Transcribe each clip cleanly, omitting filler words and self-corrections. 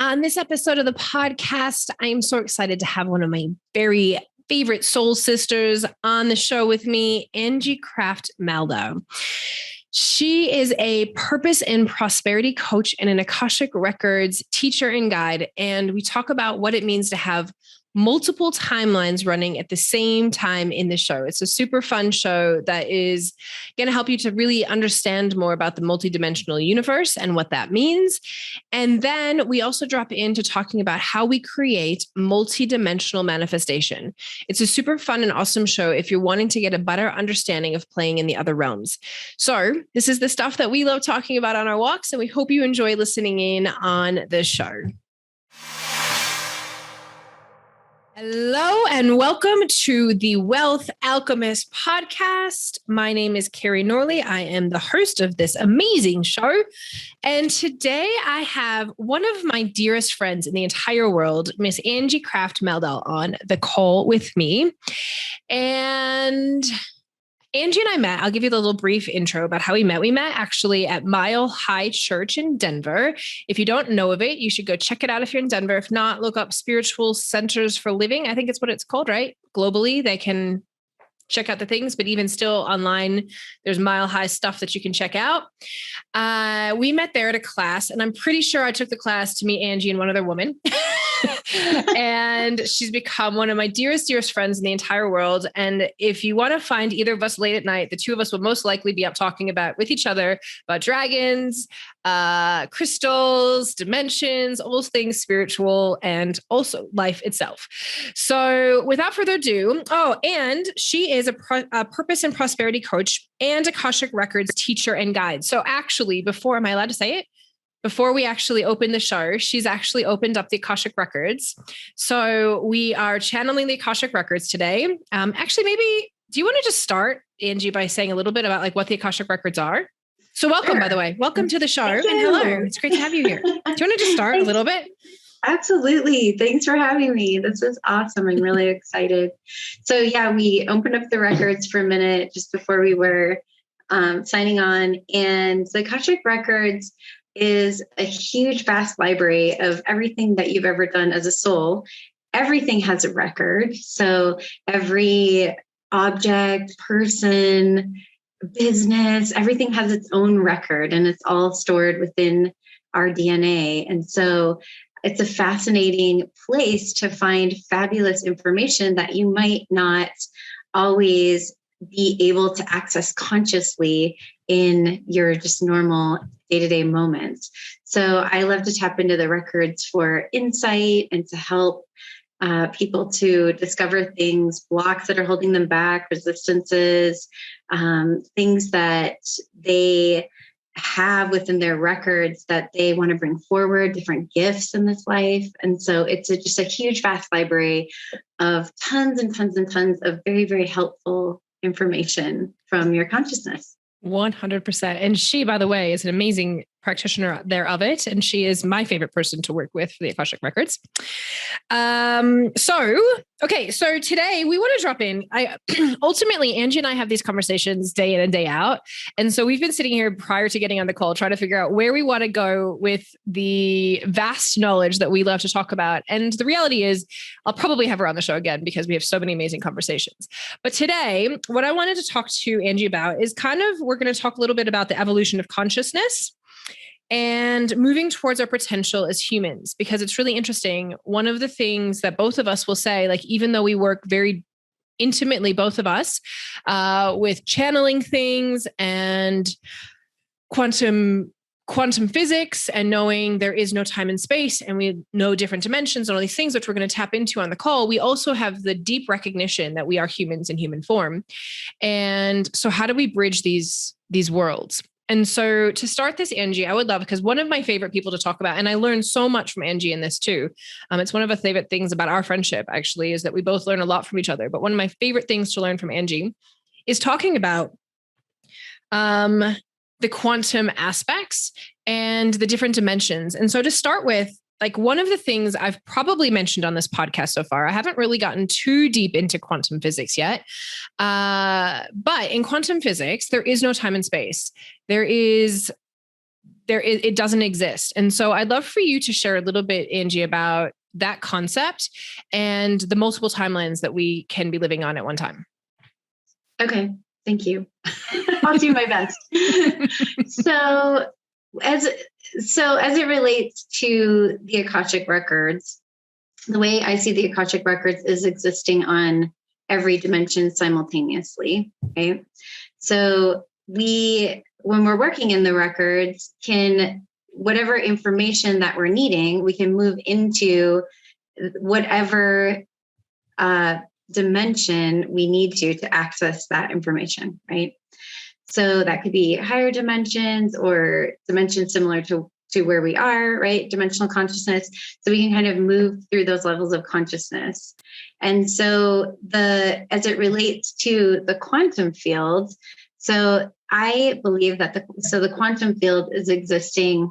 On this episode of the podcast, I am so excited to have one of my very favorite soul sisters on the show with me, Angie Kraft-Meldahl. She is a purpose and prosperity coach and an Akashic Records teacher and guide. And we talk about what it means to have multiple timelines running at the same time in the show. It's a super fun show that is going to help you to really understand more about the multidimensional universe and what that means. And then we also drop into talking about how we create multidimensional manifestation. It's a super fun and awesome show if you're wanting to get a better understanding of playing in the other realms. So this is the stuff that we love talking about on our walks, and we hope you enjoy listening in on the show. Hello and welcome to the Wealth Alchemist podcast. My name is Keri Norley. I am the host of this amazing show. And today I have one of my dearest friends in the entire world, Miss Angie Kraft-Meldahl, on the call with me. And Angie and I met. I'll give you the little brief intro about how we met. We met actually at Mile High Church in Denver. If you don't know of it, you should go check it out if you're in Denver. If not, look up Spiritual Centers for Living. I think it's what it's called, right? Globally, they can check out the things, but even still online, there's Mile High stuff that you can check out. We met there at a class, and I'm pretty sure I took the class to meet Angie and one other woman. And she's become one of my dearest friends in the entire world. And if you want to find either of us late at night, the two of us will most likely be up talking with each other about dragons, crystals, dimensions, all things spiritual, and also life itself. So without further ado, and she is a purpose and prosperity coach and Akashic Records teacher and guide. So actually, am I allowed to say it? Before we actually open the show, she's actually opened up the Akashic Records. So we are channeling the Akashic Records today. Actually, maybe, do you want to just start, Angie, by saying a little bit about what the Akashic Records are? So welcome, by the way. Welcome to the show. And hello. It's great to have you here. Do you want to just start a little bit? Absolutely. Thanks for having me. This is awesome. I'm really excited. So yeah, we opened up the records for a minute just before we were signing on. And the Akashic Records is a huge, vast library of everything that you've ever done as a soul. Everything has a record. So every object, person, business, everything has its own record, and it's all stored within our DNA. And so it's a fascinating place to find fabulous information that you might not always be able to access consciously in your just normal day-to-day moments. So I love to tap into the records for insight and to help people to discover things, blocks that are holding them back, resistances, things that they have within their records that they want to bring forward, different gifts in this life. And so it's just a huge, vast library of tons and tons and tons of very, very helpful information from your consciousness. 100%. And she, by the way, is an amazing practitioner there of it. And she is my favorite person to work with for the Akashic Records. So today we want to drop in. Ultimately, Angie and I have these conversations day in and day out. And so we've been sitting here prior to getting on the call, trying to figure out where we want to go with the vast knowledge that we love to talk about. And the reality is I'll probably have her on the show again because we have so many amazing conversations. But today, what I wanted to talk to Angie about is we're going to talk a little bit about the evolution of consciousness and moving towards our potential as humans, because it's really interesting. One of the things that both of us will say, even though we work very intimately, both of us, with channeling things and quantum physics and knowing there is no time and space and we know different dimensions and all these things, which we're going to tap into on the call, we also have the deep recognition that we are humans in human form. And so how do we bridge these worlds? And so to start this, Angie, I would love, because one of my favorite people to talk about, and I learned so much from Angie in this too. It's one of the favorite things about our friendship, actually, is that we both learn a lot from each other. But one of my favorite things to learn from Angie is talking about the quantum aspects and the different dimensions. And so to start with, one of the things I've probably mentioned on this podcast so far, I haven't really gotten too deep into quantum physics yet. But in quantum physics, there is no time and space. There is it doesn't exist. And so I'd love for you to share a little bit, Angie, about that concept and the multiple timelines that we can be living on at one time. Okay. Thank you. I'll do my best. So as it relates to the Akashic records, the way I see the Akashic records is existing on every dimension simultaneously. Okay. So when we're working in the records, whatever information that we're needing, we can move into whatever dimension we need to access that information, right? So that could be higher dimensions or dimensions similar to where we are, right? Dimensional consciousness. So we can kind of move through those levels of consciousness. And so as it relates to the quantum field, so I believe that the quantum field is existing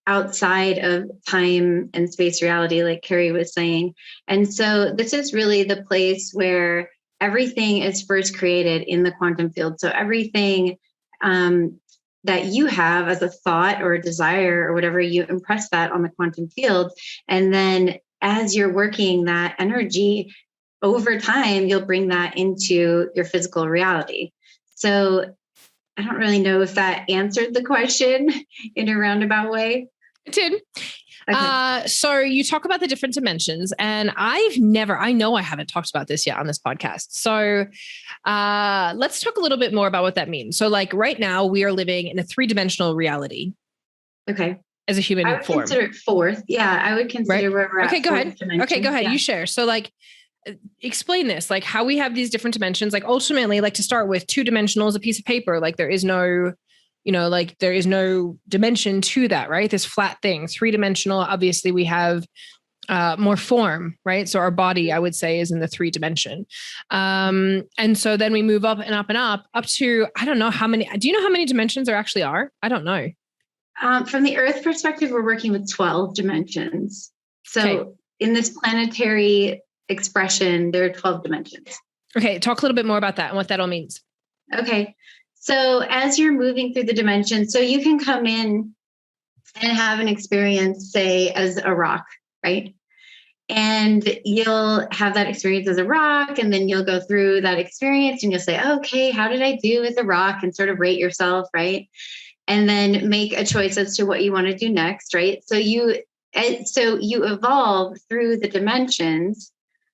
outside of time and space reality, like Keri was saying. And so this is really the place where everything is first created in the quantum field. So everything that you have as a thought or a desire or whatever, you impress that on the quantum field. And then as you're working that energy over time, you'll bring that into your physical reality. So I don't really know if that answered the question in a roundabout way. It did. Okay. So you talk about the different dimensions, and I know I haven't talked about this yet on this podcast. So let's talk a little bit more about what that means. So like right now we are living in a 3-dimensional reality. Okay. As a human I would form. Consider it fourth. Yeah, I would consider where we're at. Okay, go ahead. Okay, go ahead. Yeah. You share. So like, explain this, like how we have these different dimensions. Like ultimately, like to start with, 2-dimensional is a piece of paper. Like there is no, there is no dimension to that, right? This flat thing. 3-dimensional, obviously we have more form, right? So our body, I would say, is in the 3-dimension. And so then we move up and up and up to, I don't know how many, do you know how many dimensions there actually are? I don't know. From the Earth perspective, we're working with 12 dimensions. So in this planetary expression, there are 12 dimensions. Okay. Talk a little bit more about that and what that all means. Okay. So as you're moving through the dimensions, so you can come in and have an experience, say, as a rock, right? And you'll have that experience as a rock, and then you'll go through that experience and you'll say, okay, how did I do as a rock? And sort of rate yourself, right? And then make a choice as to what you want to do next, right? So you evolve through the dimensions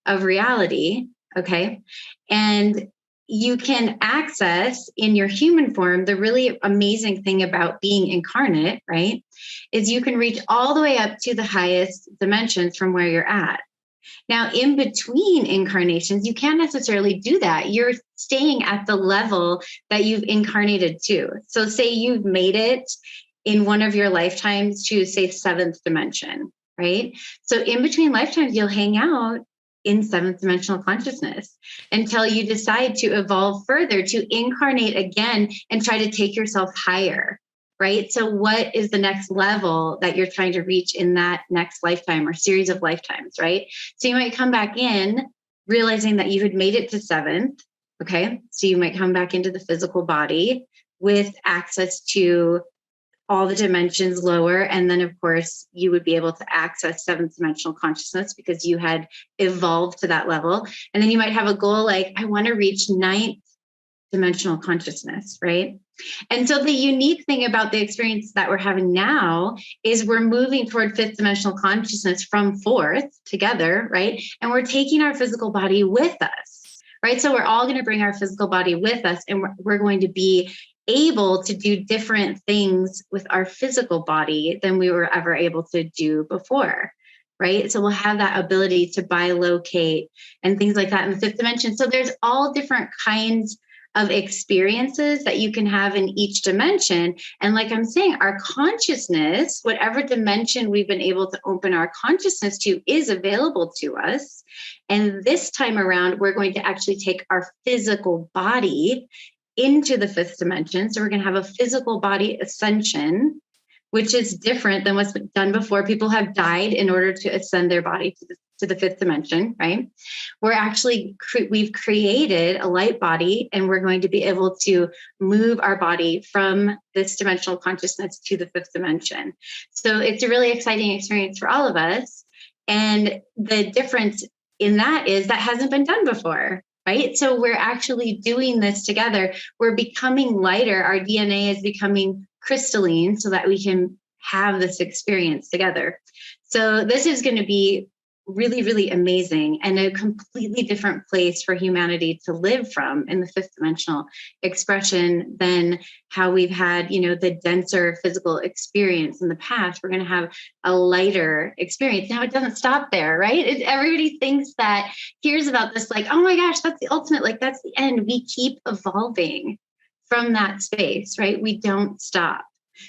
of reality, okay? And you can access in your human form, the really amazing thing about being incarnate, right, is you can reach all the way up to the highest dimensions from where you're at. Now, in between incarnations, you can't necessarily do that. You're staying at the level that you've incarnated to. So say you've made it in one of your lifetimes to, say, 7th dimension, right? So in between lifetimes, you'll hang out in 7th dimensional consciousness until you decide to evolve further, to incarnate again and try to take yourself higher, right? So what is the next level that you're trying to reach in that next lifetime or series of lifetimes, right? So you might come back in realizing that you had made it to 7th, okay? So you might come back into the physical body with access to all the dimensions lower. And then, of course, you would be able to access 7th dimensional consciousness because you had evolved to that level. And then you might have a goal like, I want to reach 9th dimensional consciousness, right? And so the unique thing about the experience that we're having now is we're moving toward 5th dimensional consciousness from 4th together, right? And we're taking our physical body with us, right? So we're all going to bring our physical body with us, and we're going to be able to do different things with our physical body than we were ever able to do before, right? So we'll have that ability to bilocate and things like that in the 5th dimension. So there's all different kinds of experiences that you can have in each dimension. And like I'm saying, our consciousness, whatever dimension we've been able to open our consciousness to, is available to us. And this time around, we're going to actually take our physical body into the 5th dimension. So we're going to have a physical body ascension, which is different than what's been done before. People have died in order to ascend their body to the fifth dimension, right? We're actually, we've created a light body, and we're going to be able to move our body from this dimensional consciousness to the fifth dimension. So it's a really exciting experience for all of us. And the difference in that is that hasn't been done before, right? So we're actually doing this together. We're becoming lighter. Our DNA is becoming crystalline so that we can have this experience together. So this is going to be really, really amazing and a completely different place for humanity to live from in the fifth dimensional expression than how we've had, the denser physical experience in the past. We're going to have a lighter experience. Now, it doesn't stop there, right? Everybody thinks that, hears about this like, oh my gosh, that's the ultimate, like that's the end. We keep evolving from that space, right? We don't stop.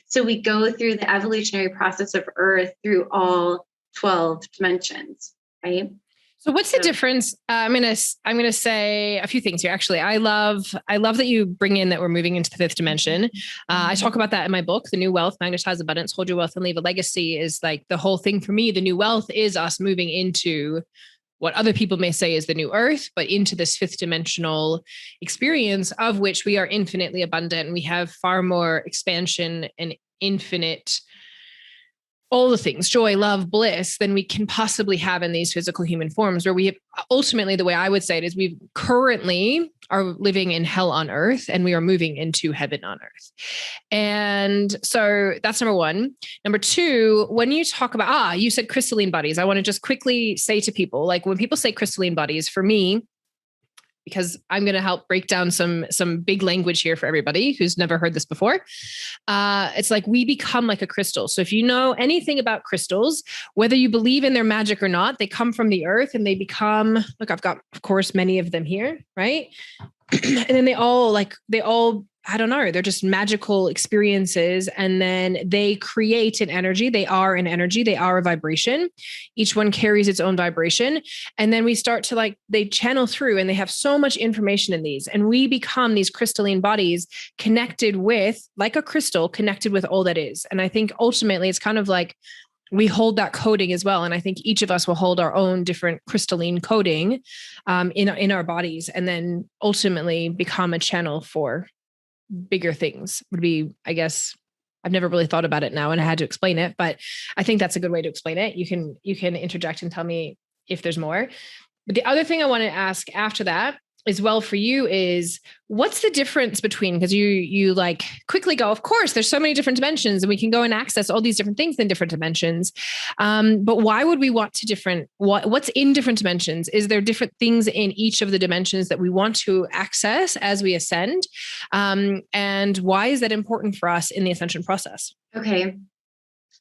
So we go through the evolutionary process of Earth through all 12 dimensions, right? So what's the difference? I'm gonna say a few things here. Actually, I love that you bring in that we're moving into the fifth dimension. I talk about that in my book, The New Wealth, Magnetize Abundance, Hold Your Wealth and Leave a Legacy. Is like the whole thing for me. The new wealth is us moving into what other people may say is the new earth, but into this fifth dimensional experience of which we are infinitely abundant. We have far more expansion and infinite, all the things, joy, love, bliss, than we can possibly have in these physical human forms, where we have, ultimately, the way I would say it is, we currently are living in hell on earth and we are moving into heaven on earth. And so that's number one. Number two, when you talk about, you said crystalline bodies, I want to just quickly say to people, like when people say crystalline bodies, for me, because I'm going to help break down some big language here for everybody who's never heard this before. It's like we become like a crystal. So if you know anything about crystals, whether you believe in their magic or not, they come from the earth and they become, look, I've got, of course, many of them here, right? And then they all, I don't know, they're just magical experiences. And then they create an energy. They are an energy. They are a vibration. Each one carries its own vibration. And then we start to they channel through, and they have so much information in these. And we become these crystalline bodies connected with, like a crystal, connected with all that is. And I think ultimately it's kind of like we hold that coding as well. And I think each of us will hold our own different crystalline coding in our bodies, and then ultimately become a channel for bigger things. Would be, I guess, I've never really thought about it now and I had to explain it, but I think that's a good way to explain it. You can interject and tell me if there's more. But the other thing I want to ask after that as well for you is, what's the difference between, because you like quickly go, of course, there's so many different dimensions and we can go and access all these different things in different dimensions. But why would we want to what's in different dimensions? Is there different things in each of the dimensions that we want to access as we ascend? And why is that important for us in the ascension process? Okay.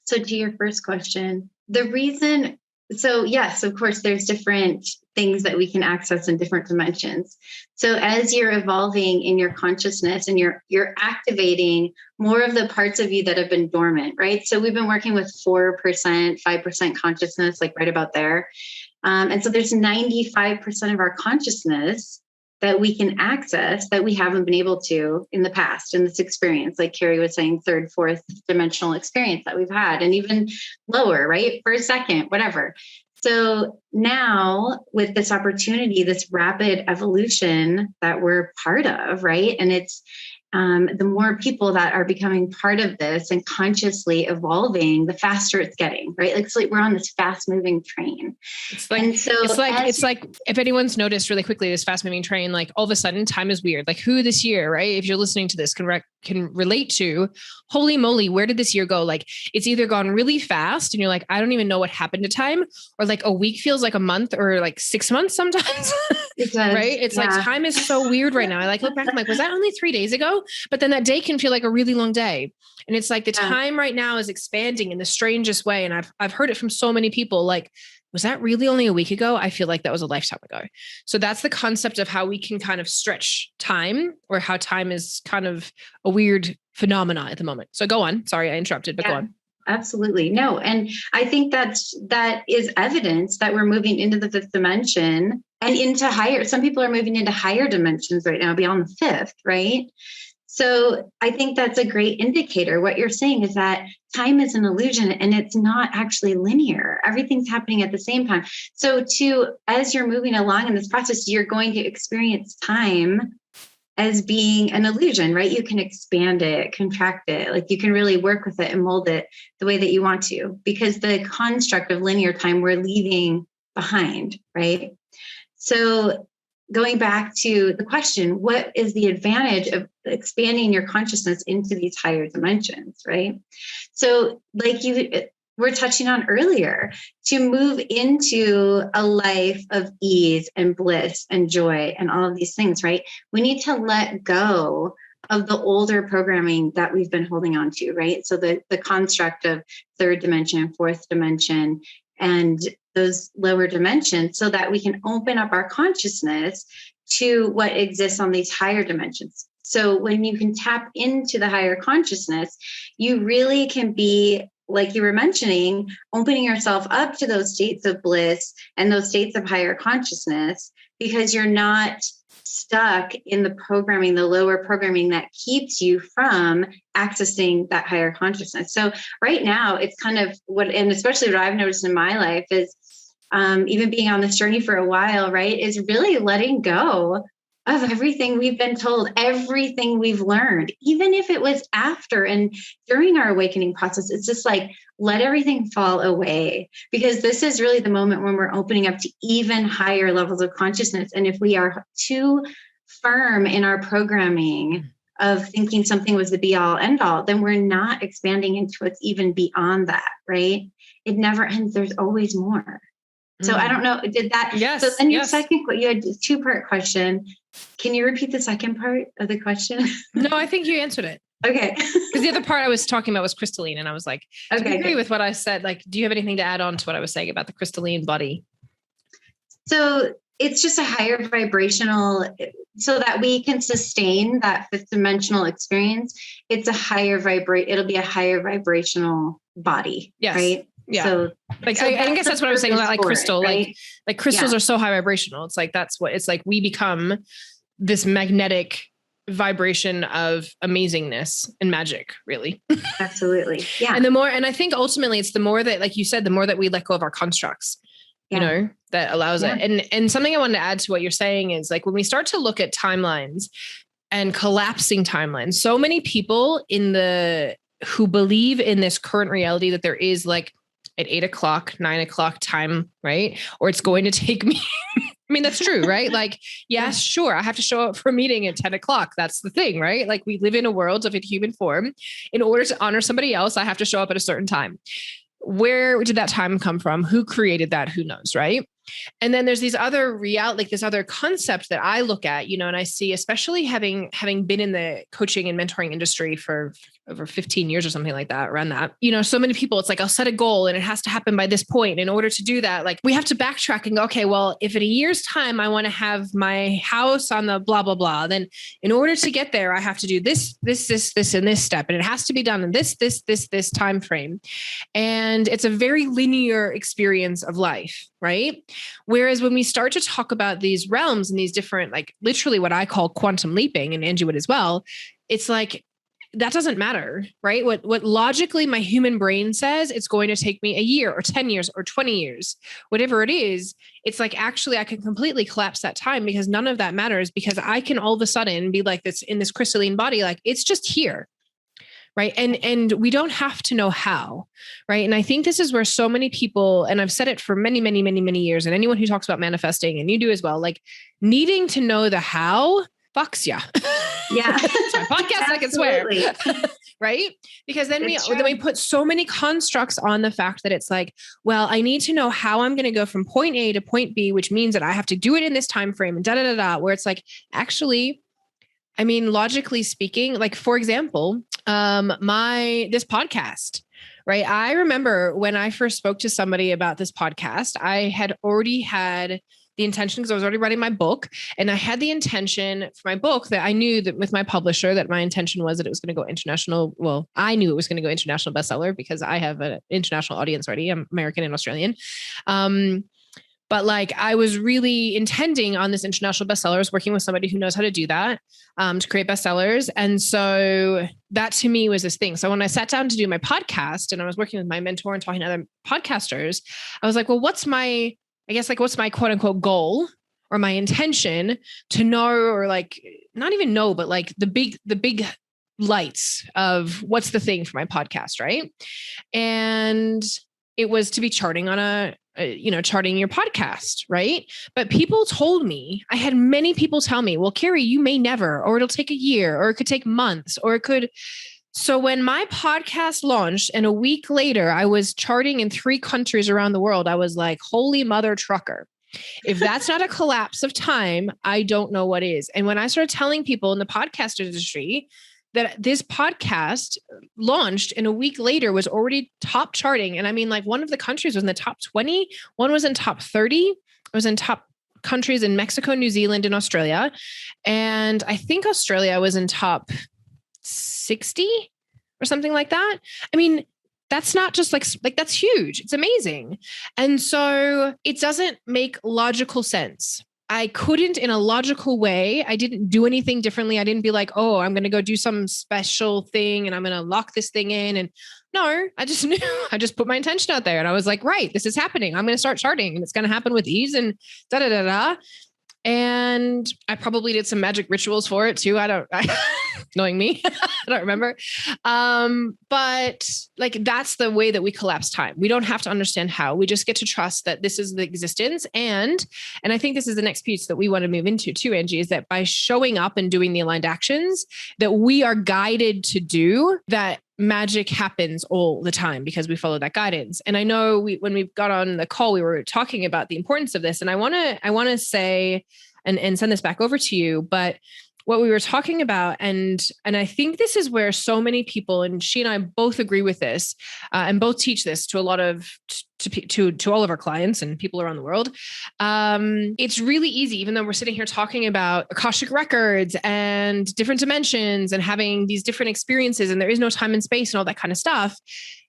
So to your first question, the reason, so yes, of course, there's different things that we can access in different dimensions. So as you're evolving in your consciousness and you're activating more of the parts of you that have been dormant, right? So we've been working with 4%, 5% consciousness, like right about there. And so there's 95% of our consciousness that we can access that we haven't been able to in the past, in this experience, like Keri was saying, third, fourth dimensional experience that we've had, and even lower, right? For a second, whatever. So now with this opportunity, this rapid evolution that we're part of, right? And it's the more people that are becoming part of this and consciously evolving, the faster it's getting, right? Like, it's like we're on this fast moving train. It's like if anyone's noticed really quickly, this fast moving train, like all of a sudden time is weird. Like who this year, right? If you're listening to this can relate to, holy moly, where did this year go? Like it's either gone really fast and you're like, I don't even know what happened to time, or like a week feels like a month or like 6 months sometimes. Right? It's like time is so weird right now. I look back, I'm like, was that only 3 days ago? But then that day can feel like a really long day. And it's like the time right now is expanding in the strangest way. And I've heard it from so many people, like, was that really only a week ago? I feel like that was a lifetime ago. So that's the concept of how we can kind of stretch time, or how time is kind of a weird phenomena at the moment. So go on. Sorry, I interrupted, but go on. Absolutely. No. And I think that is evidence that we're moving into the fifth dimension and into higher. Some people are moving into higher dimensions right now beyond the fifth, right? So I think that's a great indicator. What you're saying is that time is an illusion and it's not actually linear. Everything's happening at the same time. So as you're moving along in this process, you're going to experience time as being an illusion, right? You can expand it, contract it, like you can really work with it and mold it the way that you want to, because the construct of linear time we're leaving behind, right? So going back to the question, what is the advantage of expanding your consciousness into these higher dimensions, right? So like you were touching on earlier, to move into a life of ease and bliss and joy and all of these things, right? We need to let go of the older programming that we've been holding on to, right? So the construct of third dimension, fourth dimension, and those lower dimensions, so that we can open up our consciousness to what exists on these higher dimensions. So when you can tap into the higher consciousness, you really can be, like you were mentioning, opening yourself up to those states of bliss and those states of higher consciousness, because you're not stuck in the programming, the lower programming that keeps you from accessing that higher consciousness. So right now it's kind of and especially what I've noticed in my life is even being on this journey for a while, right, is really letting go of everything we've been told, everything we've learned, even if it was after and during our awakening process. It's just like, let everything fall away, because this is really the moment when we're opening up to even higher levels of consciousness. And if we are too firm in our programming of thinking something was the be all end all, then we're not expanding into what's even beyond that, right? It never ends. There's always more. So I don't know, did that? Yes. So then you had a two-part question. Can you repeat the second part of the question? No, I think you answered it. Okay. Because the other part I was talking about was crystalline. And I was like, do you agree with what I said? Like, do you have anything to add on to what I was saying about the crystalline body? So it's just a higher vibrational, so that we can sustain that fifth dimensional experience. It's a higher it'll be a higher vibrational body. Yes. Right. Yeah. So I guess that's what I was saying about like crystal, right? like crystals are so high vibrational. It's like, that's what it's like. We become this magnetic vibration of amazingness and magic, really. Absolutely. Yeah. And I think ultimately it's the more that, like you said, the more that we let go of our constructs, you know, that allows it. And something I wanted to add to what you're saying is, like, when we start to look at timelines and collapsing timelines, so many people who believe in this current reality that there is like at 8 o'clock, 9 o'clock time, right? Or it's going to take me. I mean, that's true, right? Like, yes, sure. I have to show up for a meeting at 10 o'clock. That's the thing, right? Like, we live in a world of a human form. In order to honor somebody else, I have to show up at a certain time. Where did that time come from? Who created that? Who knows, right? And then there's these other like this other concept that I look at, you know, and I see, especially having been in the coaching and mentoring industry for over 15 years or something like that, around that, you know, so many people, it's like, I'll set a goal and it has to happen by this point. In order to do that, like, we have to backtrack and go, okay, well, if in a year's time, I want to have my house on the blah, blah, blah, then in order to get there, I have to do this, and this step. And it has to be done in this time frame. And it's a very linear experience of life, right? Whereas when we start to talk about these realms and these different, like literally what I call quantum leaping, and Angie would as well, it's like, that doesn't matter, right? What logically my human brain says it's going to take me a year or 10 years or 20 years, whatever it is, it's like, actually, I can completely collapse that time, because none of that matters, because I can all of a sudden be like this in this crystalline body, like it's just here. Right. And we don't have to know how. Right. And I think this is where so many people, and I've said it for many, many, many, many years, and anyone who talks about manifesting, and you do as well, like, needing to know the how fucks ya. Yeah. It's my podcast, I can swear. Right. Because then we put so many constructs on the fact that it's like, well, I need to know how I'm going to go from point A to point B, which means that I have to do it in this time frame, and where it's like, actually, I mean, logically speaking, like, for example, this podcast, right? I remember when I first spoke to somebody about this podcast, I had already had the intention, because I was already writing my book, and I had the intention for my book that I knew that with my publisher, that my intention was that it was going to go international. Well, I knew it was going to go international bestseller because I have an international audience already. I'm American and Australian. But like, I was really intending on this international bestseller. I was working with somebody who knows how to do that, to create bestsellers. And so that to me was this thing. So when I sat down to do my podcast and I was working with my mentor and talking to other podcasters, I was like, well, what's my quote unquote goal or my intention to know, or like, not even know, but like the big lights of what's the thing for my podcast. Right. And it was to be charting on charting your podcast. Right. But people told me, I had many people tell me, well, Keri, you may never, or it'll take a year, or it could take months, or it could. So when my podcast launched and a week later, I was charting in 3 countries around the world, I was like, holy mother trucker. If that's not a collapse of time, I don't know what is. And when I started telling people in the podcast industry that this podcast launched and a week later was already top charting. And I mean, like, one of the countries was in the top 20, one was in top 30. It was in top countries in Mexico, New Zealand, and Australia. And I think Australia was in top 60 or something like that. I mean, that's not just like that's huge. It's amazing. And so it doesn't make logical sense. I couldn't in a logical way. I didn't do anything differently. I didn't be like, oh, I'm going to go do some special thing and I'm going to lock this thing in. And no, I just knew, I just put my intention out there and I was like, right, this is happening. I'm going to start charting and it's going to happen with ease and da, da, da, da. And I probably did some magic rituals for it too. Knowing me, I don't remember. But like, that's the way that we collapse time. We don't have to understand how. We just get to trust that this is the existence. And I think this is the next piece that we want to move into too, Angie, is that by showing up and doing the aligned actions that we are guided to do, that magic happens all the time because we follow that guidance. And I know when we got on the call, we were talking about the importance of this. And I want to say, and send this back over to you, but what we were talking about, and I think this is where so many people, and she and I both agree with this, and both teach this to a lot of to all of our clients and people around the world. It's really easy, even though we're sitting here talking about Akashic records and different dimensions and having these different experiences, and there is no time and space and all that kind of stuff.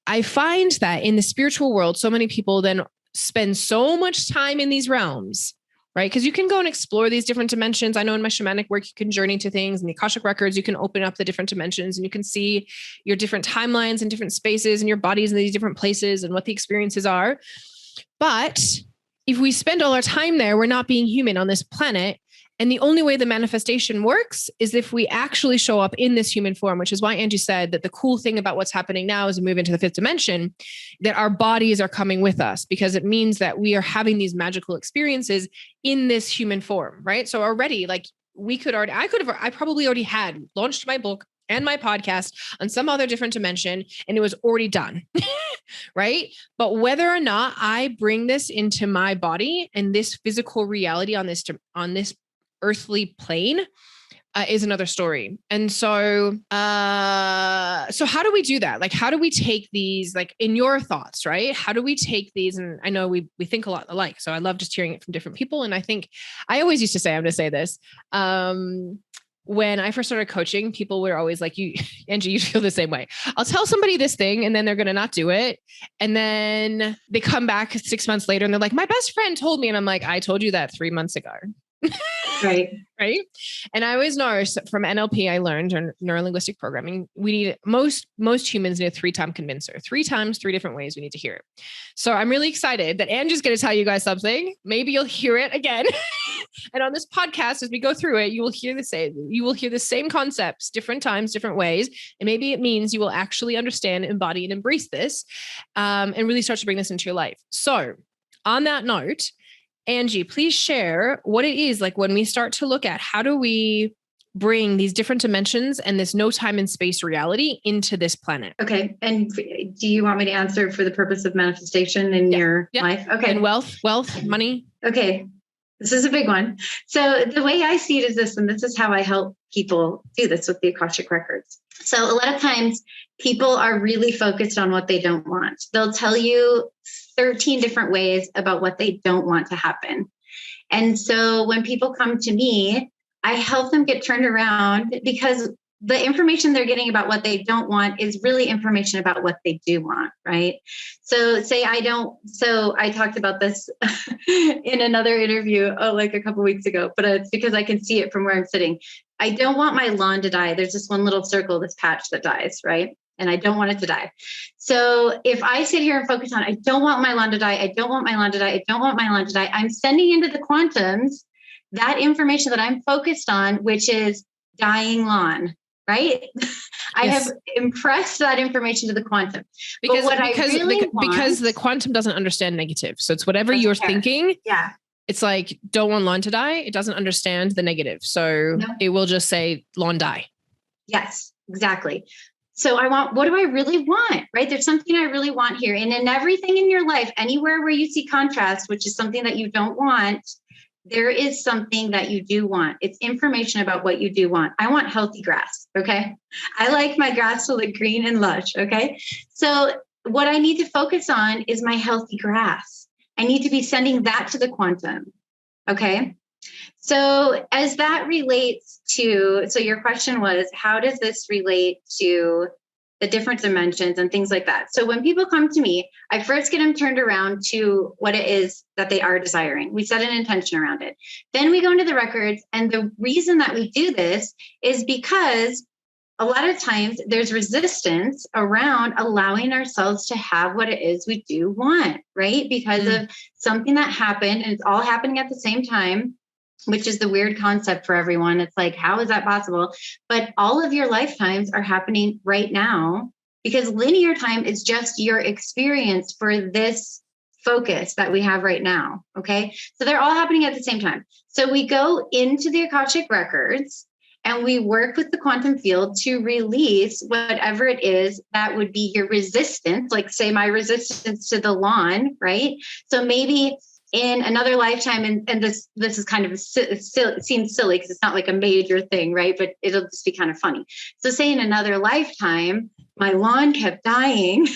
I find that in the spiritual world, so many people then spend so much time in these realms, right? Because you can go and explore these different dimensions. I know in my shamanic work, you can journey to things. In the Akashic records, you can open up the different dimensions and you can see your different timelines and different spaces and your bodies in these different places and what the experiences are. But if we spend all our time there, we're not being human on this planet. And the only way the manifestation works is if we actually show up in this human form, which is why Angie said that the cool thing about what's happening now as we move into the 5th dimension, that our bodies are coming with us, because it means that we are having these magical experiences in this human form, right? So already, like, I probably already had launched my book and my podcast on some other different dimension, and it was already done, right? But whether or not I bring this into my body and this physical reality on this earthly plane is another story. And so how do we do that? Like, how do we take these, like, in your thoughts, right? How do we take these? And I know we think a lot alike, so I love just hearing it from different people. And I think I always used to say, I'm going to say this, when I first started coaching, people were always like, Angie, you feel the same way. I'll tell somebody this thing and then they're going to not do it. And then they come back 6 months later and they're like, my best friend told me. And I'm like, I told you that 3 months ago. Right. Right. And I always know from NLP, I learned, or neuro-linguistic programming, we need most humans need a 3-time convincer, 3 times, 3 different ways we need to hear it. So I'm really excited that Angie's going to tell you guys something. Maybe you'll hear it again. And on this podcast, as we go through it, you will hear the same concepts, different times, different ways. And maybe it means you will actually understand, embody, and embrace this, and really start to bring this into your life. So on that note, Angie, please share what it is like when we start to look at how do we bring these different dimensions and this no time and space reality into this planet. Okay. And do you want me to answer for the purpose of manifestation in your life? Okay. And wealth, money. Okay. This is a big one. So the way I see it is this, and this is how I help people do this with the Akashic records. So a lot of times people are really focused on what they don't want. They'll tell you 13 different ways about what they don't want to happen. And so when people come to me, I help them get turned around, because the information they're getting about what they don't want is really information about what they do want, right? So I talked about this in another interview, like a couple of weeks ago, but it's because I can see it from where I'm sitting. I don't want my lawn to die. There's this one little circle, this patch that dies, right? And I don't want it to die. So if I sit here and focus on, I don't want my lawn to die, I don't want my lawn to die, I don't want my lawn to die, I'm sending into the quantums that information that I'm focused on, which is dying lawn, right? I have impressed that information to the quantum. Because the quantum doesn't understand negative. So it's whatever you're thinking. Yeah. It's like, don't want lawn to die. It doesn't understand the negative. So it will just say lawn die. Yes, exactly. So what do I really want, right? There's something I really want here. And in everything in your life, anywhere where you see contrast, which is something that you don't want, there is something that you do want. It's information about what you do want. I want healthy grass. Okay. I like my grass to look green and lush. Okay. So what I need to focus on is my healthy grass. I need to be sending that to the quantum. Okay. So as that relates to, so your question was, how does this relate to the different dimensions and things like that? So when people come to me, I first get them turned around to what it is that they are desiring. We set an intention around it. Then we go into the records. And the reason that we do this is because a lot of times there's resistance around allowing ourselves to have what it is we do want, right? Because of something that happened, and it's all happening at the same time, which is the weird concept for everyone. It's like, how is that possible? But all of your lifetimes are happening right now, because linear time is just your experience for this focus that we have right now. Okay. So they're all happening at the same time. So we go into the Akashic records and we work with the quantum field to release whatever it is that would be your resistance, like say my resistance to the lawn, right? So maybe in another lifetime, and this is kind of, it seems silly because it's not like a major thing, right? But it'll just be kind of funny. So say in another lifetime, my lawn kept dying,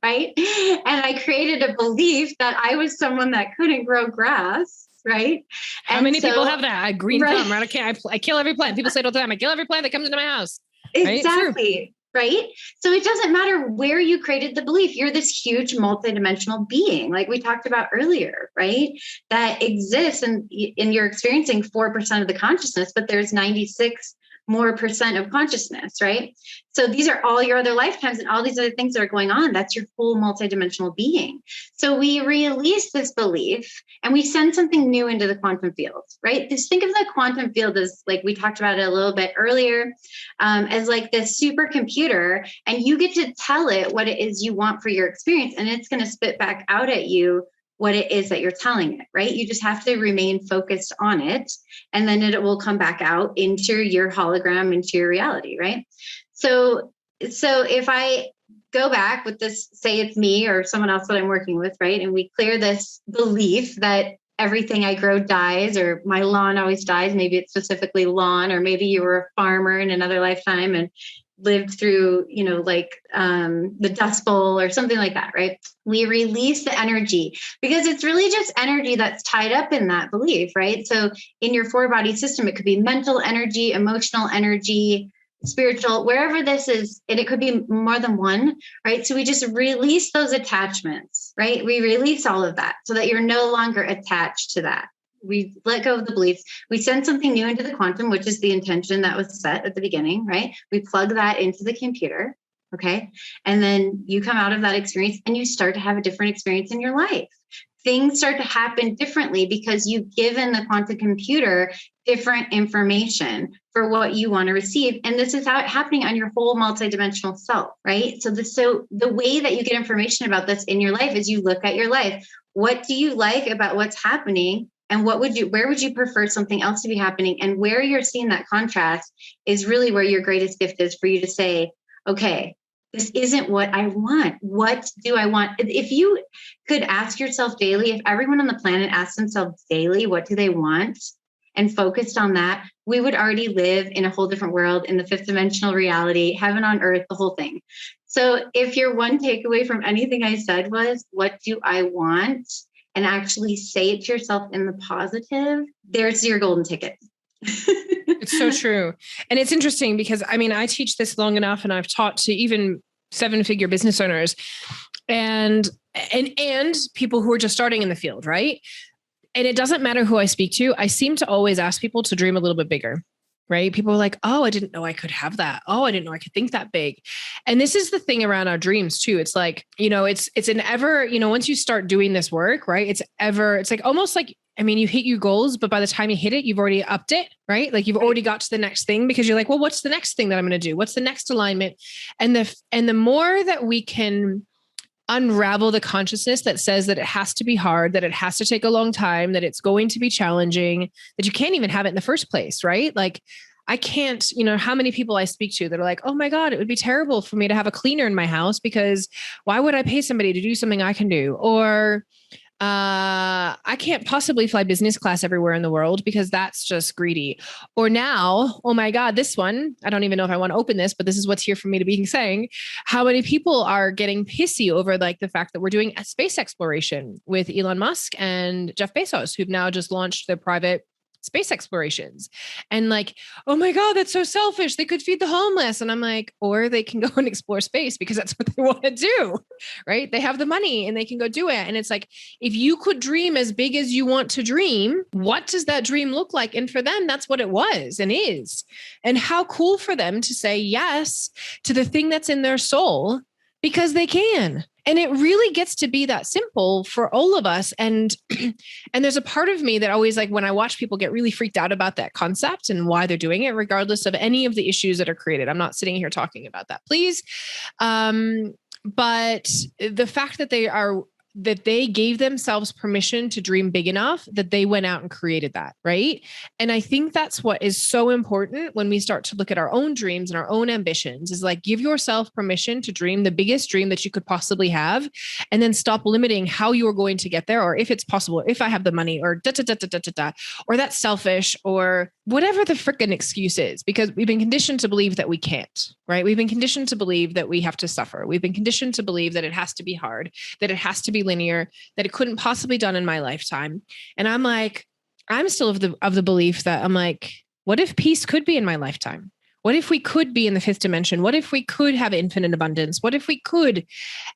right? And I created a belief that I was someone that couldn't grow grass. Right. How many people have that? A green thumb, right? I kill every plant. People say it all the time. I kill every plant that comes into my house. Exactly. Right. So it doesn't matter where you created the belief. You're this huge multidimensional being, like we talked about earlier, right? That exists and you're experiencing 4% of the consciousness, but there's 96 more percent of consciousness, right? So these are all your other lifetimes and all these other things that are going on. That's your whole multidimensional being. So we release this belief and we send something new into the quantum field, right? Just think of the quantum field as, like we talked about it a little bit earlier, as like this supercomputer, and you get to tell it what it is you want for your experience, and it's going to spit back out at you what it is that you're telling it, right? You just have to remain focused on it, and then it will come back out into your hologram, into your reality, right? So if I go back with this, say it's me or someone else that I'm working with, right? And we clear this belief that everything I grow dies, or my lawn always dies. Maybe it's specifically lawn, or maybe you were a farmer in another lifetime and lived through, the Dust Bowl or something like that, right? We release the energy, because it's really just energy that's tied up in that belief, right? So in your 4-body system, it could be mental energy, emotional energy, spiritual, wherever this is, and it could be more than one, right? So we just release those attachments, right? We release all of that so that you're no longer attached to that. We let go of the beliefs. We send something new into the quantum, which is the intention that was set at the beginning, right? We plug that into the computer. Okay. And then you come out of that experience and you start to have a different experience in your life. Things start to happen differently because you've given the quantum computer different information for what you want to receive. And this is how it's happening on your whole multidimensional self, right? So the way that you get information about this in your life is you look at your life. What do you like about what's happening? And where would you prefer something else to be happening? And where you're seeing that contrast is really where your greatest gift is, for you to say, okay, this isn't what I want. What do I want? If you could ask yourself daily, if everyone on the planet asked themselves daily, what do they want, and focused on that, we would already live in a whole different world, in the 5th dimensional reality, heaven on earth, the whole thing. So if your one takeaway from anything I said was, what do I want? And actually say it to yourself in the positive, there's your golden ticket. It's so true. And it's interesting because I mean, I teach this long enough and I've taught to even 7-figure business owners and people who are just starting in the field, right? And it doesn't matter who I speak to. I seem to always ask people to dream a little bit bigger, right? People are like, oh, I didn't know I could have that. Oh, I didn't know I could think that big. And this is the thing around our dreams too. It's like, it's an ever, once you start doing this work, right? It's like almost like, I mean, you hit your goals, but by the time you hit it, you've already upped it, right? Like you've already got to the next thing because you're like, well, what's the next thing that I'm going to do? What's the next alignment? And the more that we can unravel the consciousness that says that it has to be hard, that it has to take a long time, that it's going to be challenging, that you can't even have it in the first place, right? Like I can't, how many people I speak to that are like, oh my God, it would be terrible for me to have a cleaner in my house because why would I pay somebody to do something I can do? Or I can't possibly fly business class everywhere in the world because that's just greedy. Or now, oh my God, this one, I don't even know if I want to open this, but this is what's here for me to be saying. How many people are getting pissy over like the fact that we're doing a space exploration with Elon Musk and Jeff Bezos, who've now just launched their private space explorations and like, oh my God, that's so selfish. They could feed the homeless. And I'm like, or they can go and explore space because that's what they want to do, right? They have the money and they can go do it. And it's like, if you could dream as big as you want to dream, what does that dream look like? And for them, that's what it was and is. And how cool for them to say yes to the thing that's in their soul because they can. And it really gets to be that simple for all of us. And there's a part of me that always like when I watch people get really freaked out about that concept and why they're doing it, regardless of any of the issues that are created. I'm not sitting here talking about that, please. But the fact that they gave themselves permission to dream big enough that they went out and created that, right? And I think that's what is so important when we start to look at our own dreams and our own ambitions is like, give yourself permission to dream the biggest dream that you could possibly have, and then stop limiting how you are going to get there, or if it's possible, if I have the money, or or that's selfish, or whatever the frickin' excuse is, because we've been conditioned to believe that we can't, right? We've been conditioned to believe that we have to suffer. We've been conditioned to believe that it has to be hard, that it has to be linear, that it couldn't possibly be done in my lifetime. And I'm like, I'm still of the belief that I'm like, what if peace could be in my lifetime? What if we could be in the fifth dimension? What if we could have infinite abundance? What if we could?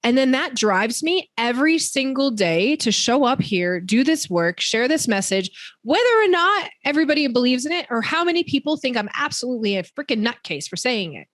And then that drives me every single day to show up here, do this work, share this message, whether or not everybody believes in it or how many people think I'm absolutely a freaking nutcase for saying it.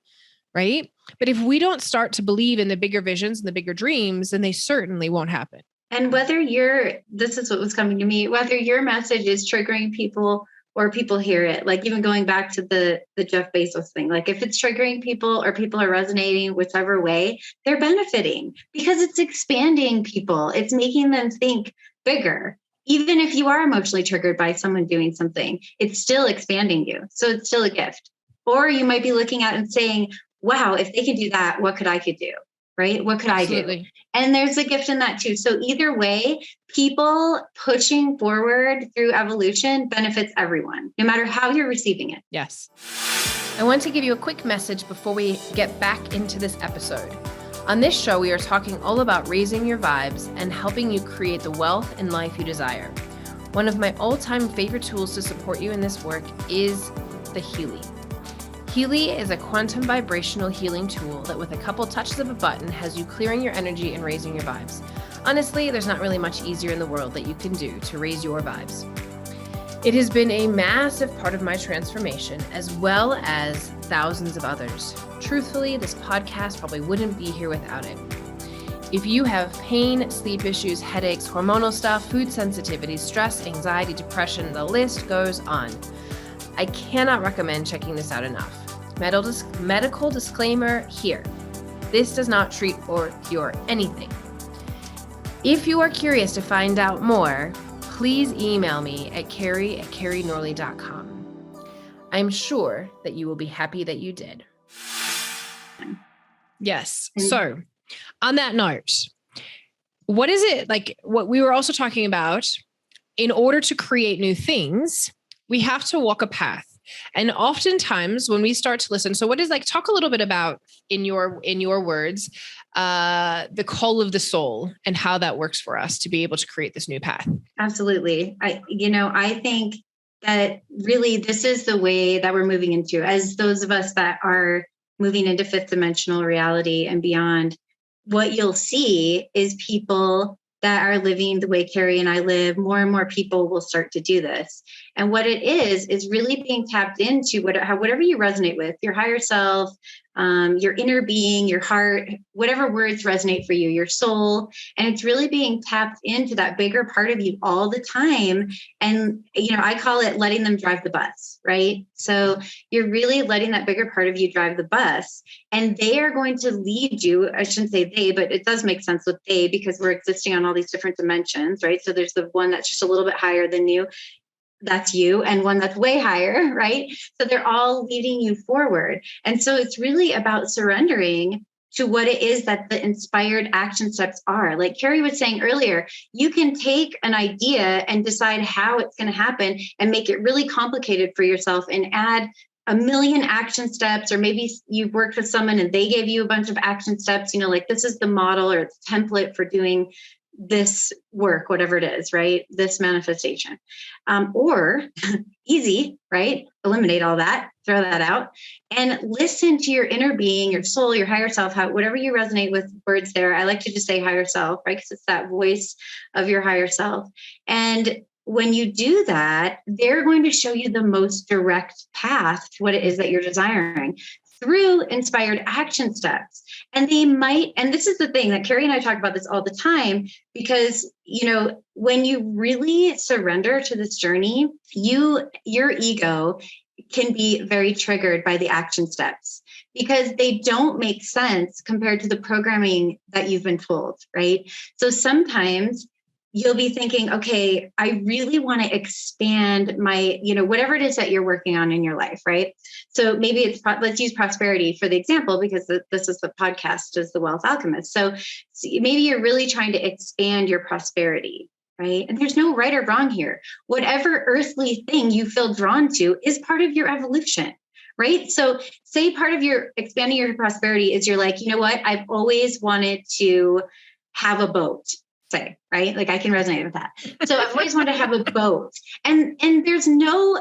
Right? But if we don't start to believe in the bigger visions and the bigger dreams, then they certainly won't happen. And this is what was coming to me, whether your message is triggering people or people hear it, like even going back to the Jeff Bezos thing, like if it's triggering people or people are resonating whichever way, they're benefiting because it's expanding people. It's making them think bigger. Even if you are emotionally triggered by someone doing something, it's still expanding you. So it's still a gift. Or you might be looking at and saying, wow, if they could do that, what could I do? Right? What could Absolutely. I do? And there's a gift in that too. So either way, people pushing forward through evolution benefits everyone, no matter how you're receiving it. Yes. I want to give you a quick message before we get back into this episode. On this show, we are talking all about raising your vibes and helping you create the wealth and life you desire. One of my all-time favorite tools to support you in this work is the Healy. Healy is a quantum vibrational healing tool that with a couple touches of a button has you clearing your energy and raising your vibes. Honestly, there's not really much easier in the world that you can do to raise your vibes. It has been a massive part of my transformation, as well as thousands of others. Truthfully, this podcast probably wouldn't be here without it. If you have pain, sleep issues, headaches, hormonal stuff, food sensitivities, stress, anxiety, depression, the list goes on. I cannot recommend checking this out enough. Medical disclaimer here. This does not treat or cure anything. If you are curious to find out more, please email me at Keri@KeriNorley.com. I'm sure that you will be happy that you did. Yes. So on that note, what is it like what we were also talking about? In order to create new things, we have to walk a path. And oftentimes when we start to listen, so what is like, talk a little bit about in your words, the call of the soul and how that works for us to be able to create this new path. Absolutely. I think that really this is the way that we're moving into, as those of us that are moving into fifth dimensional reality and beyond. What you'll see is people that are living the way Keri and I live. More and more people will start to do this. And what it is really being tapped into whatever you resonate with, your higher self, your inner being, your heart, whatever words resonate for you, your soul. And it's really being tapped into that bigger part of you all the time. And, I call it letting them drive the bus, right? So you're really letting that bigger part of you drive the bus, and they are going to lead you. I shouldn't say they, but it does make sense with they, because we're existing on all these different dimensions, right? So there's the one that's just a little bit higher than you. That's you, and one that's way higher, right? So they're all leading you forward. And so it's really about surrendering to what it is that the inspired action steps are. Like Keri was saying earlier, you can take an idea and decide how it's going to happen and make it really complicated for yourself and add a million action steps, or maybe you've worked with someone and they gave you a bunch of action steps, like this is the model or the template for doing this work, whatever it is, right? This manifestation, or easy, right? Eliminate all that, throw that out, and listen to your inner being, your soul, your higher self, whatever you resonate with words there. I like to just say higher self, right? Because it's that voice of your higher self. And when you do that, they're going to show you the most direct path to what it is that you're desiring through inspired action steps. And they might, and this is the thing that Keri and I talk about this all the time, because, when you really surrender to this journey, your ego can be very triggered by the action steps because they don't make sense compared to the programming that you've been told, right? So sometimes you'll be thinking, okay, I really want to expand my, whatever it is that you're working on in your life, right? So maybe let's use prosperity for the example, because this is the podcast is the Wealth Alchemist. So maybe you're really trying to expand your prosperity, right? And there's no right or wrong here. Whatever earthly thing you feel drawn to is part of your evolution, right? So say part of your expanding your prosperity is you're like, you know what? I've always wanted to have a boat. Say, right? Like I can resonate with that. So I've always wanted to have a boat, and there's nothing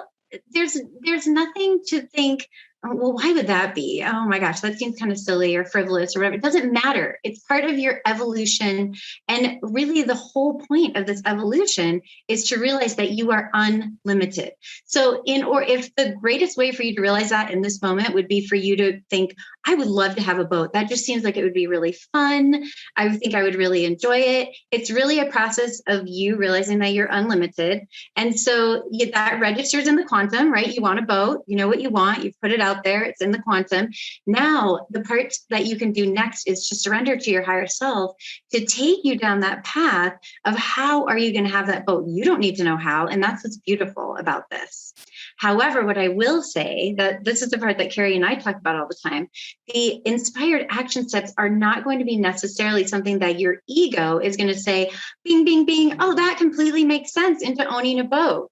to think, oh, well, why would that be? Oh my gosh, that seems kind of silly or frivolous or whatever. It doesn't matter. It's part of your evolution. And really the whole point of this evolution is to realize that you are unlimited. So if the greatest way for you to realize that in this moment would be for you to think, I would love to have a boat. That just seems like it would be really fun. I would think I would really enjoy it. It's really a process of you realizing that you're unlimited. And so that registers in the quantum, right? You want a boat, you know what you want, you've put it out there, it's in the quantum. Now, the part that you can do next is to surrender to your higher self to take you down that path of how are you going to have that boat? You don't need to know how. And that's what's beautiful about this. However, what I will say, that this is the part that Keri and I talk about all the time, the inspired action steps are not going to be necessarily something that your ego is going to say, bing, bing, bing, oh, that completely makes sense into owning a boat,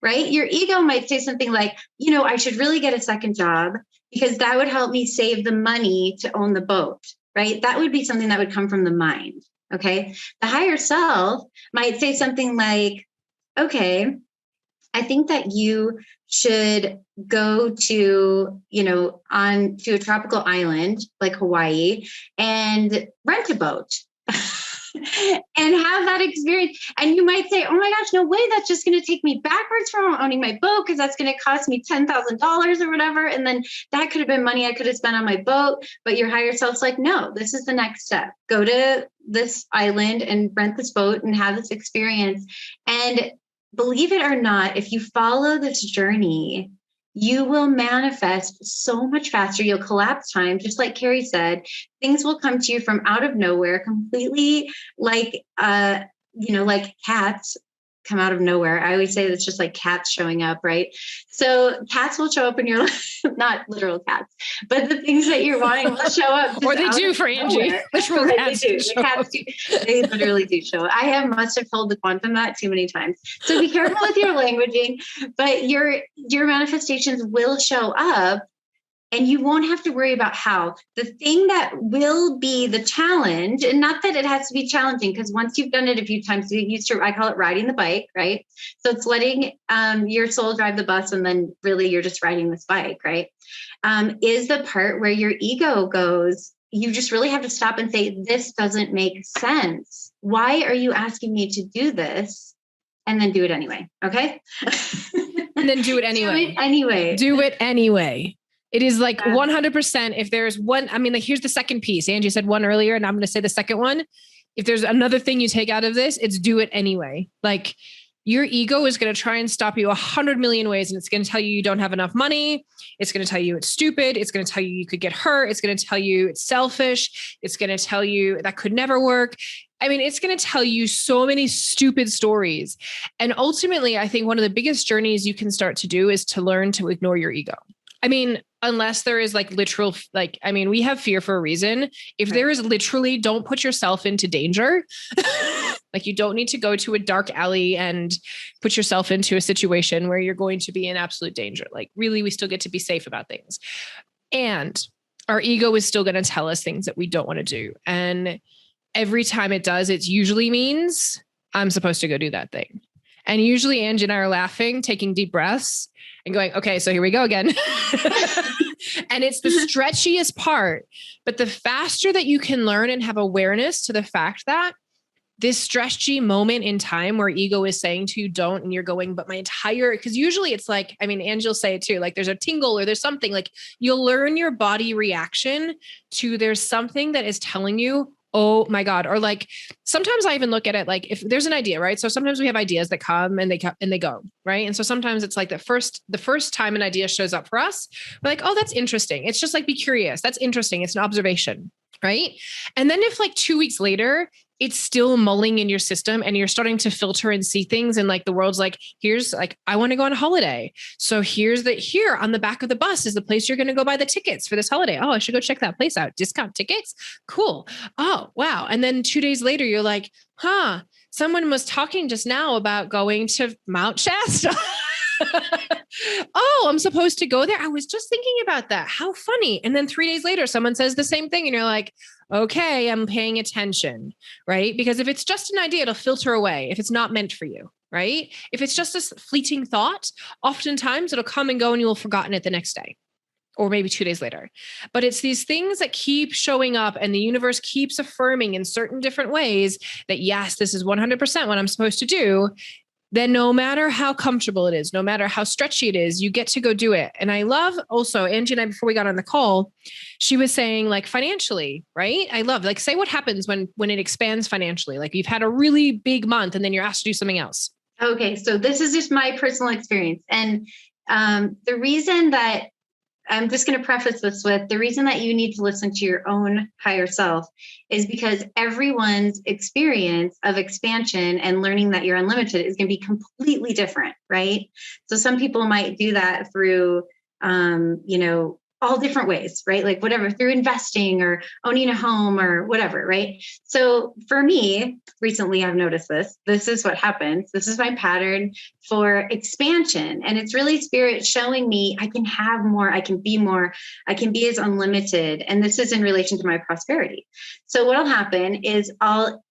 right? Your ego might say something like, I should really get a second job because that would help me save the money to own the boat, right? That would be something that would come from the mind, okay? The higher self might say something like, okay, I think that you should go to, to a tropical island like Hawaii and rent a boat and have that experience. And you might say, oh my gosh, no way. That's just going to take me backwards from owning my boat because that's going to cost me $10,000 or whatever. And then that could have been money I could have spent on my boat. But your higher self's like, no, this is the next step. Go to this island and rent this boat and have this experience. And believe it or not, if you follow this journey, you will manifest so much faster. You'll collapse time. Just like Keri said, things will come to you from out of nowhere, completely like cats come out of nowhere. I always say it's just like cats showing up, right? So cats will show up in your life, not literal cats, but the things that you're wanting will show up. Or they do for Angie. Literal cats they do. The cats do. They literally do show up. I must have told the quantum that too many times. So be careful with your languaging, but your manifestations will show up. and you won't have to worry about how. The thing that will be the challenge, and not that it has to be challenging, because once you've done it a few times, I call it riding the bike, right? So it's letting your soul drive the bus, and then really you're just riding this bike, right? Is the part where your ego goes, you just really have to stop and say, this doesn't make sense. Why are you asking me to do this? And then do it anyway. Okay. And then do it anyway. Do it anyway. Do it anyway. It is like 100%. If there's one, I mean, like, here's the second piece. Angie said one earlier, and I'm going to say the second one. If there's another thing you take out of this, it's do it anyway. Like, your ego is going to try and stop you 100 million ways. And it's going to tell you don't have enough money. It's going to tell you it's stupid. It's going to tell you could get hurt. It's going to tell you it's selfish. It's going to tell you that could never work. I mean, it's going to tell you so many stupid stories. And ultimately, I think one of the biggest journeys you can start to do is to learn to ignore your ego. I mean, unless there is like literal, like, I mean, we have fear for a reason. If there is literally, don't put yourself into danger. Like, you don't need to go to a dark alley and put yourself into a situation where you're going to be in absolute danger. Like, really, we still get to be safe about things. And our ego is still going to tell us things that we don't want to do. And every time it does, it usually means I'm supposed to go do that thing. And usually Angie and I are laughing, taking deep breaths and going, okay, so here we go again. And it's the stretchiest part. But the faster that you can learn and have awareness to the fact that this stretchy moment in time where ego is saying to you, don't, and you're going, but my entire, because usually it's like, I mean, Angie will say it too, like there's a tingle or there's something, like you'll learn your body reaction to there's something that is telling you, oh my God. Or like, sometimes I even look at it like if there's an idea, right? So sometimes we have ideas that come and they go, right? And so sometimes it's like the first time an idea shows up for us, we're like, oh, that's interesting. It's just like, be curious. That's interesting. It's an observation, right? And then if like 2 weeks later, it's still mulling in your system and you're starting to filter and see things. And like the world's like, here's like, I want to go on a holiday. So here on the back of the bus is the place you're going to go buy the tickets for this holiday. Oh, I should go check that place out. Discount tickets. Cool. Oh, wow. And then 2 days later, you're like, someone was talking just now about going to Mount Shasta. Oh, I'm supposed to go there. I was just thinking about that. How funny. And then 3 days later, someone says the same thing. And you're like, okay, I'm paying attention, right? Because if it's just an idea, it'll filter away if it's not meant for you, right? If it's just a fleeting thought, oftentimes it'll come and go and you'll have forgotten it the next day. Or maybe 2 days later. But it's these things that keep showing up and the universe keeps affirming in certain different ways that, yes, this is 100% what I'm supposed to do. Then no matter how comfortable it is, no matter how stretchy it is, you get to go do it. And I love also, Angie and I, before we got on the call, she was saying like financially, right? I love like, say what happens when it expands financially, like you've had a really big month and then you're asked to do something else. Okay. So this is just my personal experience. And the reason that I'm just going to preface this with the reason that you need to listen to your own higher self is because everyone's experience of expansion and learning that you're unlimited is going to be completely different, right? So some people might do that through, all different ways, right? Like whatever, through investing or owning a home or whatever, right? So for me, recently I've noticed this is what happens. This is my pattern for expansion. And it's really spirit showing me I can have more, I can be more, I can be as unlimited. And this is in relation to my prosperity. So what'll happen is I'll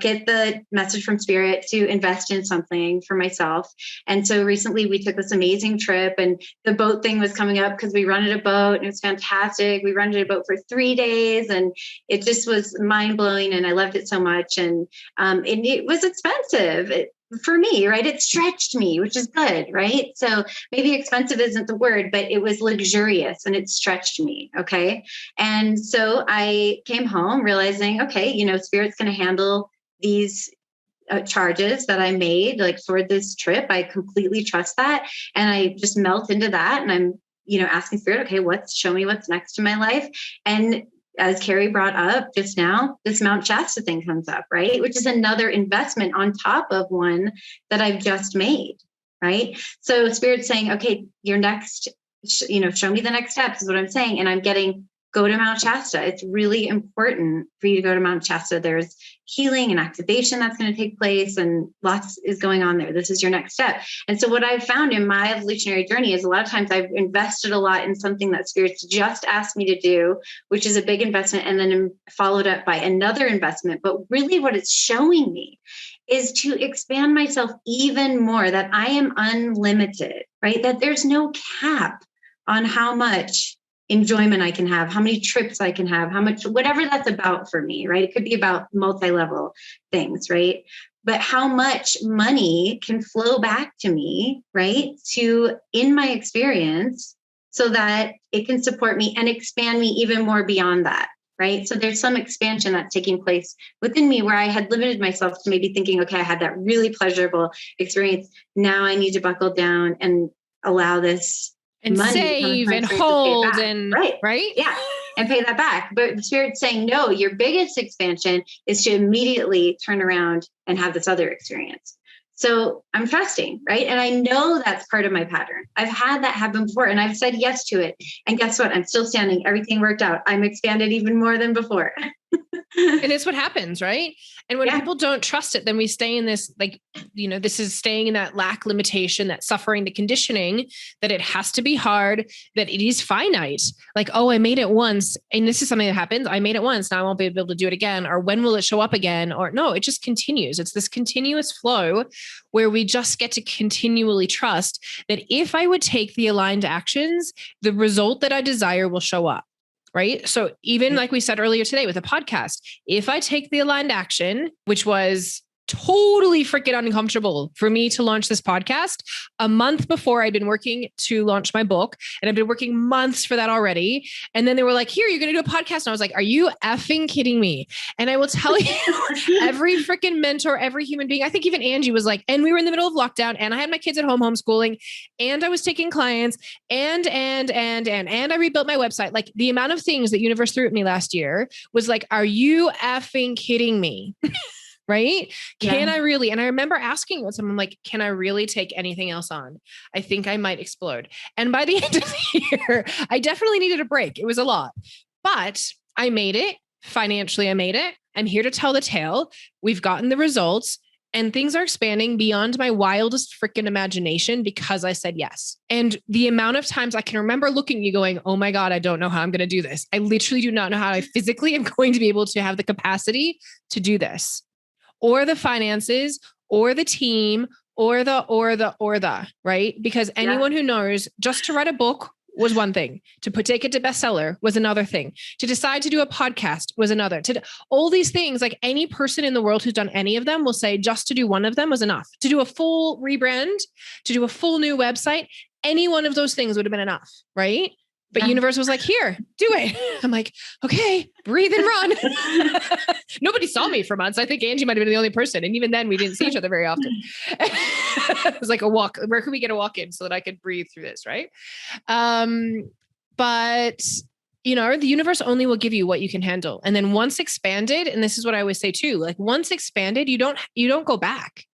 get the message from spirit to invest in something for myself. And so recently we took this amazing trip and the boat thing was coming up because we rented a boat and it was fantastic. We rented a boat for 3 days and it just was mind blowing. And I loved it so much. And it was expensive for me, right? It stretched me, which is good, right? So maybe expensive isn't the word, but it was luxurious and it stretched me. Okay. And so I came home realizing, okay, spirit's going to handle these charges that I made like for this trip. I completely trust that. And I just melt into that. And I'm, asking spirit, okay, show me what's next in my life. And as Keri brought up just now, this Mount Shasta thing comes up, right? Which is another investment on top of one that I've just made, right? So Spirit's saying, okay, your next, show me the next steps is what I'm saying. And I'm getting go to Mount Shasta. It's really important for you to go to Mount Shasta. There's healing and activation that's going to take place, and lots is going on there. This is your next step. And so what I've found in my evolutionary journey is a lot of times I've invested a lot in something that spirits just asked me to do, which is a big investment, and then followed up by another investment. But really what it's showing me is to expand myself even more, that I am unlimited, right? That there's no cap on how much enjoyment I can have, how many trips I can have, how much, whatever that's about for me, right? It could be about multi-level things, right? But how much money can flow back to me, right? To, in my experience, so that it can support me and expand me even more beyond that, right? So there's some expansion that's taking place within me where I had limited myself to maybe thinking, okay, I had that really pleasurable experience. Now I need to buckle down and allow this and money save and hold and right. Yeah. And pay that back. But the Spirit's saying, no, your biggest expansion is to immediately turn around and have this other experience. So I'm trusting, right? And I know that's part of my pattern. I've had that happen before and I've said yes to it. And guess what? I'm still standing. Everything worked out. I'm expanded even more than before. And it's what happens, right? And when people don't trust it, then we stay in this, like, this is staying in that lack, limitation, that suffering, the conditioning, that it has to be hard, that it is finite. Like, oh, I made it once. And this is something that happens. I made it once. Now I won't be able to do it again. Or when will it show up again? Or no, it just continues. It's this continuous flow where we just get to continually trust that if I would take the aligned actions, the result that I desire will show up. Right. So even like we said earlier today with a podcast, if I take the aligned action, which was totally freaking uncomfortable for me to launch this podcast a month before I'd been working to launch my book, and I've been working months for that already. And then they were like, here, you're going to do a podcast. And I was like, are you effing kidding me? And I will tell you, every freaking mentor, every human being, I think even Angie was like, and we were in the middle of lockdown and I had my kids at home homeschooling and I was taking clients and I rebuilt my website. Like the amount of things that universe threw at me last year was like, are you effing kidding me? Right? Can I really? And I remember asking someone like, can I really take anything else on? I think I might explode. And by the end of the year, I definitely needed a break. It was a lot, but I made it financially. I made it. I'm here to tell the tale. We've gotten the results and things are expanding beyond my wildest freaking imagination because I said yes. And the amount of times I can remember looking at you going, oh my God, I don't know how I'm going to do this. I literally do not know how I physically am going to be able to have the capacity to do this. Or the finances, or the team, or the, right? Because anyone who knows, just to write a book was one thing. To take it to bestseller was another thing. To decide to do a podcast was another. All these things, like any person in the world who's done any of them will say just to do one of them was enough. To do a full rebrand, to do a full new website, any one of those things would have been enough, right? But universe was like, here, do it. I'm like, okay, breathe and run. Nobody saw me for months. I think Angie might've been the only person. And even then we didn't see each other very often. It was like a walk. Where could we get a walk in so that I could breathe through this? Right. But the universe only will give you what you can handle. And then once expanded, and this is what I always say too, like once expanded, you don't go back.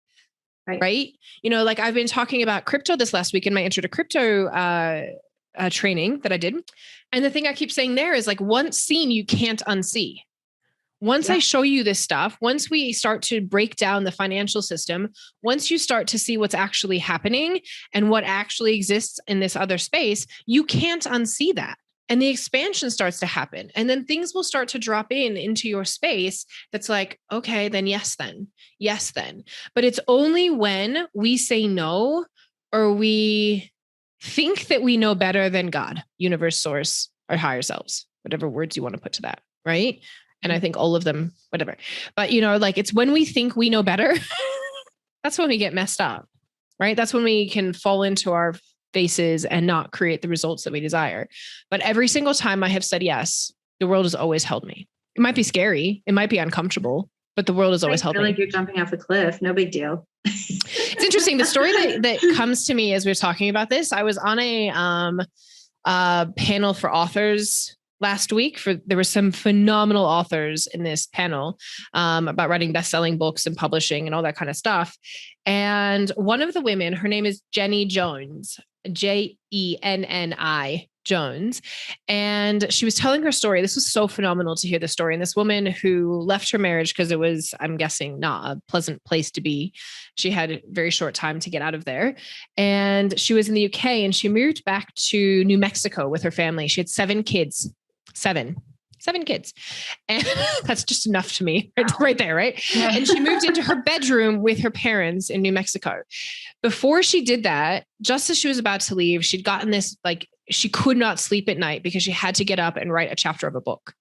Right. Like I've been talking about crypto this last week in my intro to crypto, training that I did. And the thing I keep saying there is like, once seen, you can't unsee. Once I show you this stuff, once we start to break down the financial system, once you start to see what's actually happening and what actually exists in this other space, you can't unsee that. And the expansion starts to happen. And then things will start to drop into your space. That's like, okay, then yes, then. But it's only when we say no, or we think that we know better than God, universe, source, or higher selves, whatever words you want to put to that. Right. And I think all of them, whatever, but like it's when we think we know better, that's when we get messed up, right? That's when we can fall into our faces and not create the results that we desire. But every single time I have said yes, the world has always held me. It might be scary. It might be uncomfortable, but the world has always held me. I feel like you're jumping off a cliff. No big deal. It's interesting. The story that comes to me as we're talking about this, I was on a panel for authors last week. There were some phenomenal authors in this panel about writing best-selling books and publishing and all that kind of stuff. And one of the women, her name is Jenny Jones, Jenni Jones. And she was telling her story. This was so phenomenal to hear the story. And this woman who left her marriage because it was, I'm guessing, not a pleasant place to be. She had a very short time to get out of there. And she was in the UK and she moved back to New Mexico with her family. She had 7 kids, seven kids. And that's just enough to me right there. Right. Yeah. And she moved into her bedroom with her parents in New Mexico. Before she did that, just as she was about to leave, she'd gotten this, like, she could not sleep at night because she had to get up and write a chapter of a book.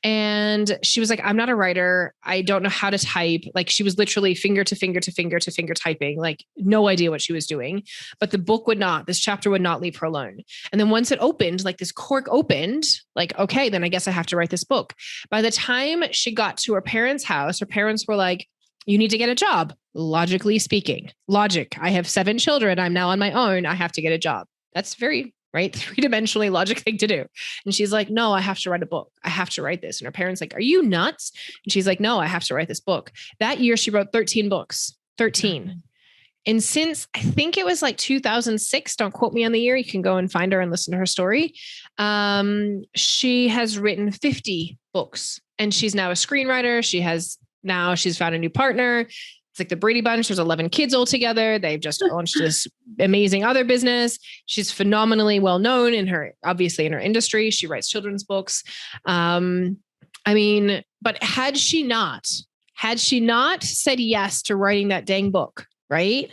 And she was like, I'm not a writer. I don't know how to type. Like, she was literally finger to finger to finger to finger typing, like no idea what she was doing, but this chapter would not leave her alone. And then once it opened, like this cork opened, like, okay, then I guess I have to write this book. By the time she got to her parents' house, her parents were like, you need to get a job. Logically speaking, logic. I have 7 children. I'm now on my own. I have to get a job. That's very right, 3-dimensionally logic thing to do. And she's like, no, I have to write a book. I have to write this. And her parents like, are you nuts? And she's like, no, I have to write this book. That year she wrote 13 books, 13. Mm-hmm. And since I think it was like 2006, don't quote me on the year, you can go and find her and listen to her story. She has written 50 books and she's now a screenwriter. She's found a new partner. It's like the Brady Bunch. There's 11 kids all together. They've just launched this amazing other business. She's phenomenally well known obviously in her industry. She writes children's books. But had she not said yes to writing that dang book, right?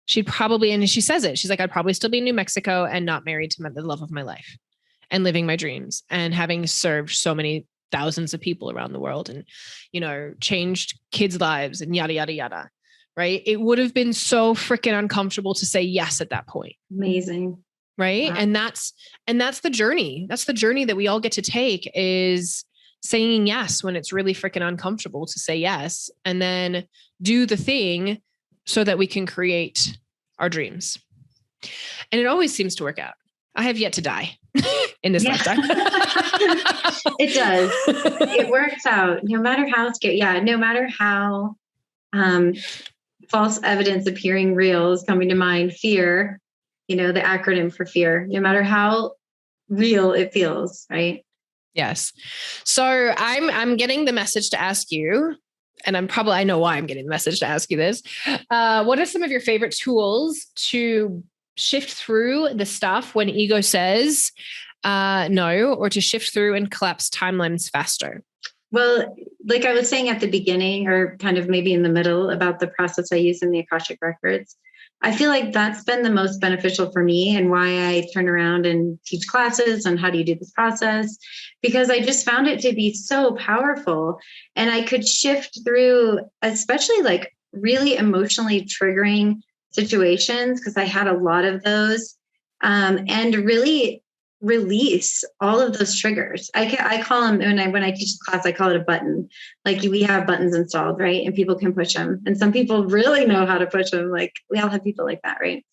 She'd probably, and she says it, she's like, I'd probably still be in New Mexico and not married to the love of my life and living my dreams and having served so many thousands of people around the world and, changed kids' lives and yada, yada, yada. Right. It would have been so freaking uncomfortable to say yes at that point. Amazing. Right. Wow. And that's the journey. That's the journey that we all get to take, is saying yes when it's really freaking uncomfortable to say yes, and then do the thing so that we can create our dreams. And it always seems to work out. I have yet to die in this lifetime. It does. It works out no matter how scary. Yeah. No matter how false evidence appearing real is coming to mind. Fear, the acronym for fear, no matter how real it feels. Right. Yes. So I'm getting the message to ask you, and I know why I'm getting the message to ask you this. What are some of your favorite tools to shift through the stuff when ego says no, or to shift through and collapse timelines faster? Well, like I was saying at the beginning, or kind of maybe in the middle, about the process I use in the Akhashic records, I feel like that's been the most beneficial for me and why I turn around and teach classes on how do you do this process, because I just found it to be so powerful. And I could shift through, especially like really emotionally triggering situations, because I had a lot of those, and really release all of those triggers. I call them, when I teach the class, I call it a button. Like, we have buttons installed, right? And people can push them. And some people really know how to push them. Like, we all have people like that, right?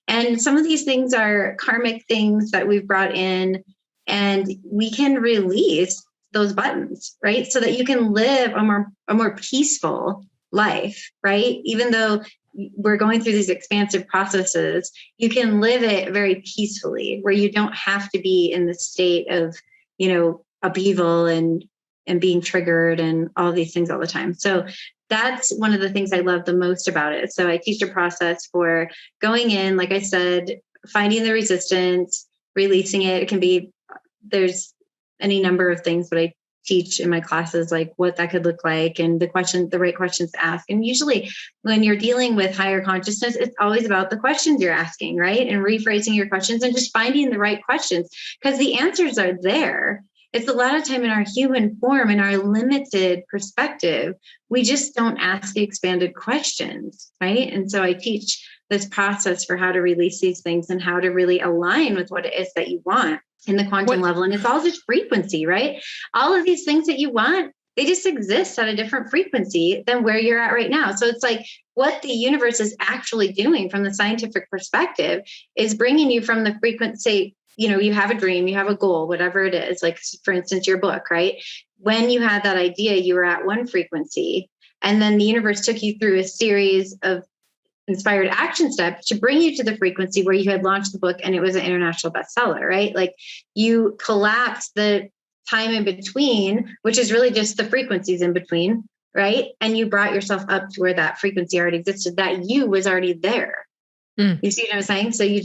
And some of these things are karmic things that we've brought in, and we can release those buttons, right? So that you can live a more peaceful life, right? Even though we're going through these expansive processes, you can live it very peacefully, where you don't have to be in the state of, upheaval and being triggered and all these things all the time. So that's one of the things I love the most about it. So I teach a process for going in, like I said, finding the resistance, releasing it. It can be, there's any number of things, but I teach in my classes, like what that could look like and the right questions to ask. And usually when you're dealing with higher consciousness, it's always about the questions you're asking, right? And rephrasing your questions and just finding the right questions, because the answers are there. It's a lot of time in our human form, in our limited perspective, we just don't ask the expanded questions, right? And so I teach this process for how to release these things and how to really align with what it is that you want in the quantum level. And it's all just frequency, right? All of these things that you want, they just exist at a different frequency than where you're at right now. So it's like what the universe is actually doing from the scientific perspective is bringing you from the frequency. You have a dream, you have a goal, whatever it is, like, for instance, your book, right? When you had that idea, you were at one frequency, and then the universe took you through a series of inspired action step to bring you to the frequency where you had launched the book and it was an international bestseller, right? Like you collapsed the time in between, which is really just the frequencies in between, right? And you brought yourself up to where that frequency already existed, that you was already there. You see what I'm saying? So I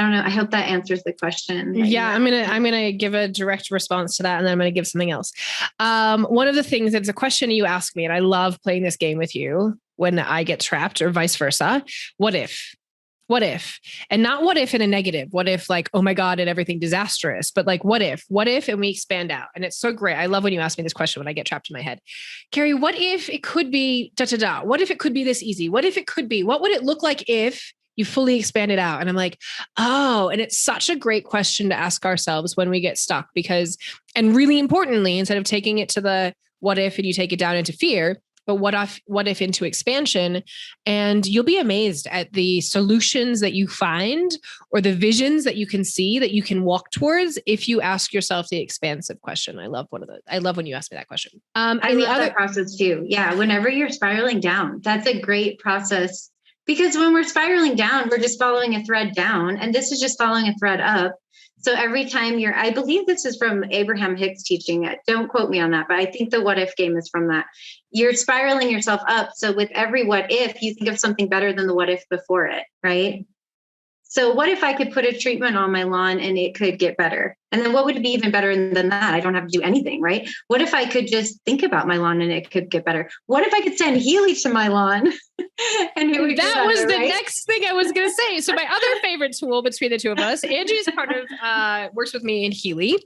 don't know. I hope that answers the question. Yeah, I'm gonna give a direct response to that, and then I'm gonna give something else. One of the things that's a question you ask me, and I love playing this game with you when I get trapped, or vice versa. What if? What if? And not what if in a negative. What if like, oh my God, and everything disastrous, but like, what if, and we expand out. And it's so great. I love when you ask me this question when I get trapped in my head. Keri, what if it could be da-da-da? What if it could be this easy? What if it could be? What would it look like if you fully expand it out? And I'm like, oh, and it's such a great question to ask ourselves when we get stuck, because, and really importantly, instead of taking it to the what if and you take it down into fear, but what if into expansion, and you'll be amazed at the solutions that you find or the visions that you can see that you can walk towards if you ask yourself the expansive question. I love when you ask me that question. I love that process too. Yeah. Whenever you're spiraling down, that's a great process, because when we're spiraling down, we're just following a thread down, and this is just following a thread up. So every time I believe this is from Abraham Hicks' teaching. Don't quote me on that, but I think the what if game is from that. You're spiraling yourself up. So with every what if, you think of something better than the what if before it, right? So what if I could put a treatment on my lawn and it could get better? And then what would be even better than that? I don't have to do anything, right? What if I could just think about my lawn and it could get better? What if I could send Healy to my lawn and it would get better? That was the next thing I was going to say. So my other favorite tool between the two of us, Angie is part of, works with me in Healy.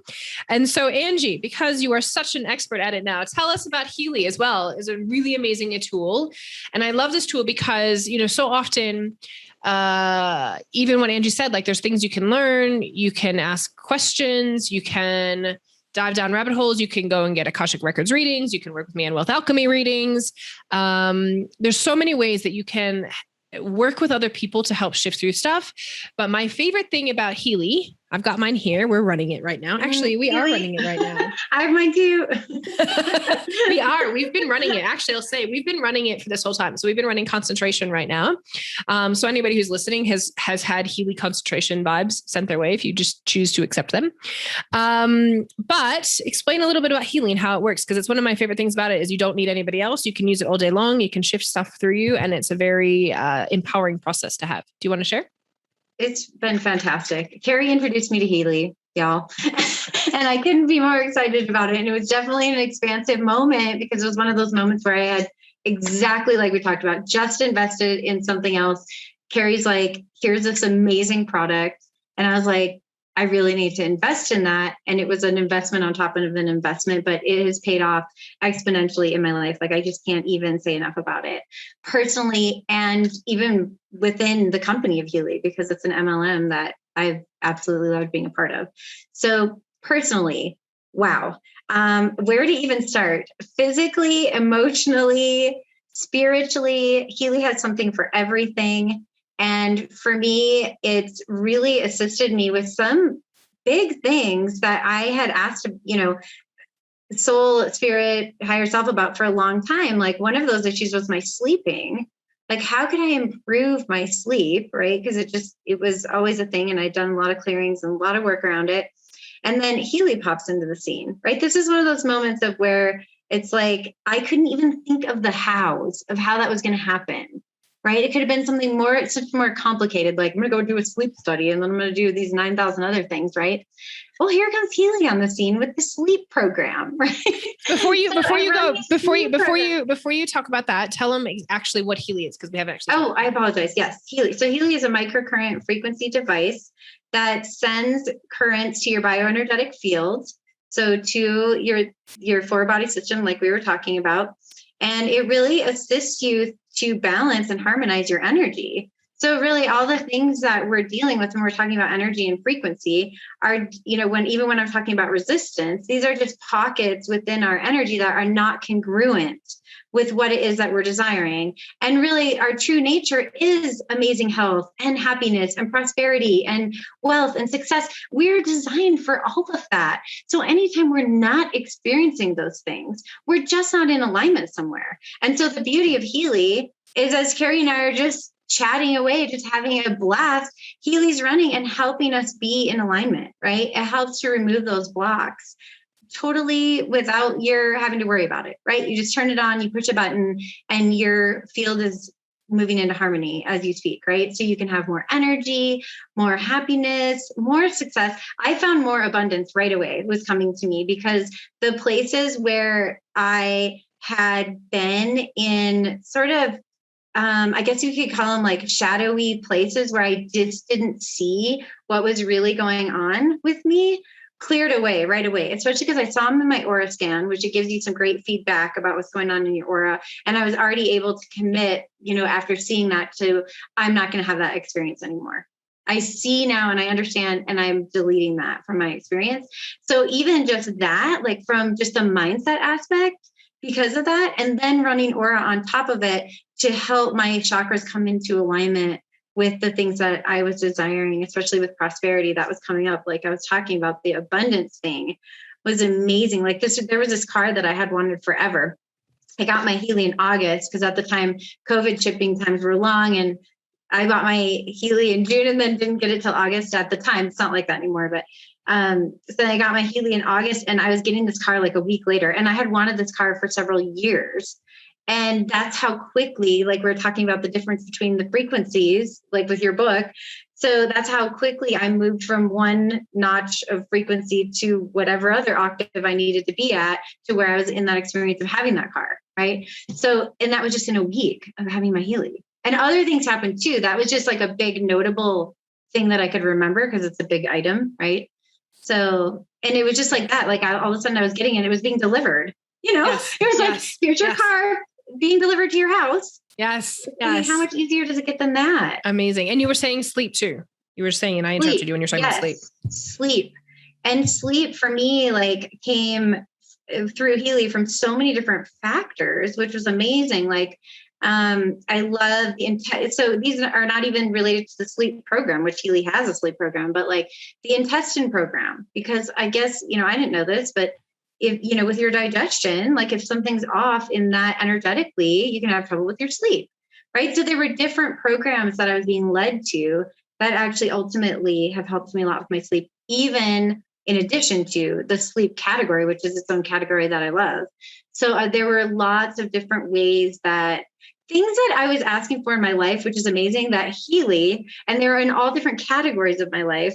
And so Angie, because you are such an expert at it now, tell us about Healy as well. It's a really amazing tool. And I love this tool because, so often, even when Angie said, like, there's things you can learn, you can ask questions, you can dive down rabbit holes, you can go and get Akashic Records readings, you can work with me on Wealth Alchemy readings. There's so many ways that you can work with other people to help shift through stuff. But my favorite thing about Healy, I've got mine here. We're running it right now. Actually, we are running it right now. I have mine too. We are. We've been running it. Actually, I'll say we've been running it for this whole time. So we've been running concentration right now. So anybody who's listening has had Healy concentration vibes sent their way if you just choose to accept them. But explain a little bit about Healy and how it works, because it's one of my favorite things about it is you don't need anybody else. You can use it all day long. You can shift stuff through you, and it's a very empowering process to have. Do you want to share? It's been fantastic. Keri introduced me to Healy, y'all. And I couldn't be more excited about it. And it was definitely an expansive moment, because it was one of those moments where I had, exactly like we talked about, just invested in something else. Keri's like, here's this amazing product. And I was like, I really need to invest in that. And it was an investment on top of an investment, but it has paid off exponentially in my life. Like, I just can't even say enough about it personally, and even within the company of Healy, because it's an MLM that I've absolutely loved being a part of. So personally, wow. Where to even start? Physically, emotionally, spiritually, Healy has something for everything. And for me, it's really assisted me with some big things that I had asked, soul, spirit, higher self about for a long time. Like, one of those issues was my sleeping. Like, how could I improve my sleep? Right. Because it was always a thing. And I'd done a lot of clearings and a lot of work around it. And then Healy pops into the scene, right? This is one of those moments of where it's like, I couldn't even think of the hows of how that was going to happen. Right. It could have been something such more complicated. Like, I'm going to go do a sleep study and then I'm going to do these 9,000 other things. Right. Well, here comes Healy on the scene with the sleep program. Right. Before you talk about that, tell them actually what Healy is, because we haven't actually. Oh, I apologize. Yes. Healy. So Healy is a microcurrent frequency device that sends currents to your bioenergetic field. So to your four body system, like we were talking about, and it really assists you to balance and harmonize your energy. So really all the things that we're dealing with when we're talking about energy and frequency are, when I'm talking about resistance, these are just pockets within our energy that are not congruent with what it is that we're desiring. And really our true nature is amazing health and happiness and prosperity and wealth and success. We're designed for all of that. So anytime we're not experiencing those things, we're just not in alignment somewhere. And so the beauty of Healy is, as Keri and I are just chatting away, just having a blast. Healy's running and helping us be in alignment, right? It helps to remove those blocks totally without your having to worry about it, right? You just turn it on, you push a button, and your field is moving into harmony as you speak, right? So you can have more energy, more happiness, more success. I found more abundance right away was coming to me because the places where I had been in sort of, I guess you could call them like shadowy places where I just didn't see what was really going on with me, cleared away right away, especially because I saw them in my aura scan, which it gives you some great feedback about what's going on in your aura. And I was already able to commit, after seeing that to, I'm not going to have that experience anymore. I see now and I understand, and I'm deleting that from my experience. So even just that, like from just the mindset aspect, because of that, and then running aura on top of it to help my chakras come into alignment with the things that I was desiring, especially with prosperity that was coming up. Like I was talking about, the abundance thing was amazing. Like there was this card that I had wanted forever. I got my Healy in August because at the time COVID shipping times were long, and I bought my Healy in June and then didn't get it till August at the time. It's not like that anymore, but so I got my Healy in August and I was getting this car like a week later, and I had wanted this car for several years. And that's how quickly, like we're talking about the difference between the frequencies, like with your book. So that's how quickly I moved from one notch of frequency to whatever other octave I needed to be at, to where I was in that experience of having that car. Right. So, and that was just in a week of having my Healy. And other things happened too. That was just like a big notable thing that I could remember because it's a big item. Right. So, and it was just like that, like all of a sudden I was getting it, it was being delivered, Yes, it was like, here's your car being delivered to your house. Yes. I mean, how much easier does it get than that? Amazing. And you were saying sleep too. You were saying, and I interrupted you when you're talking about sleep. Sleep. And sleep for me, like came through Healy from so many different factors, which was amazing. Like, I love the intent. So these are not even related to the sleep program, which Healy has a sleep program, but like the intestine program, because I guess, I didn't know this, but if, with your digestion, like if something's off in that energetically, you can have trouble with your sleep, right? So there were different programs that I was being led to that actually ultimately have helped me a lot with my sleep, even in addition to the sleep category, which is its own category that I love. So there were lots of different ways that things that I was asking for in my life, which is amazing, that Healy, and they were in all different categories of my life,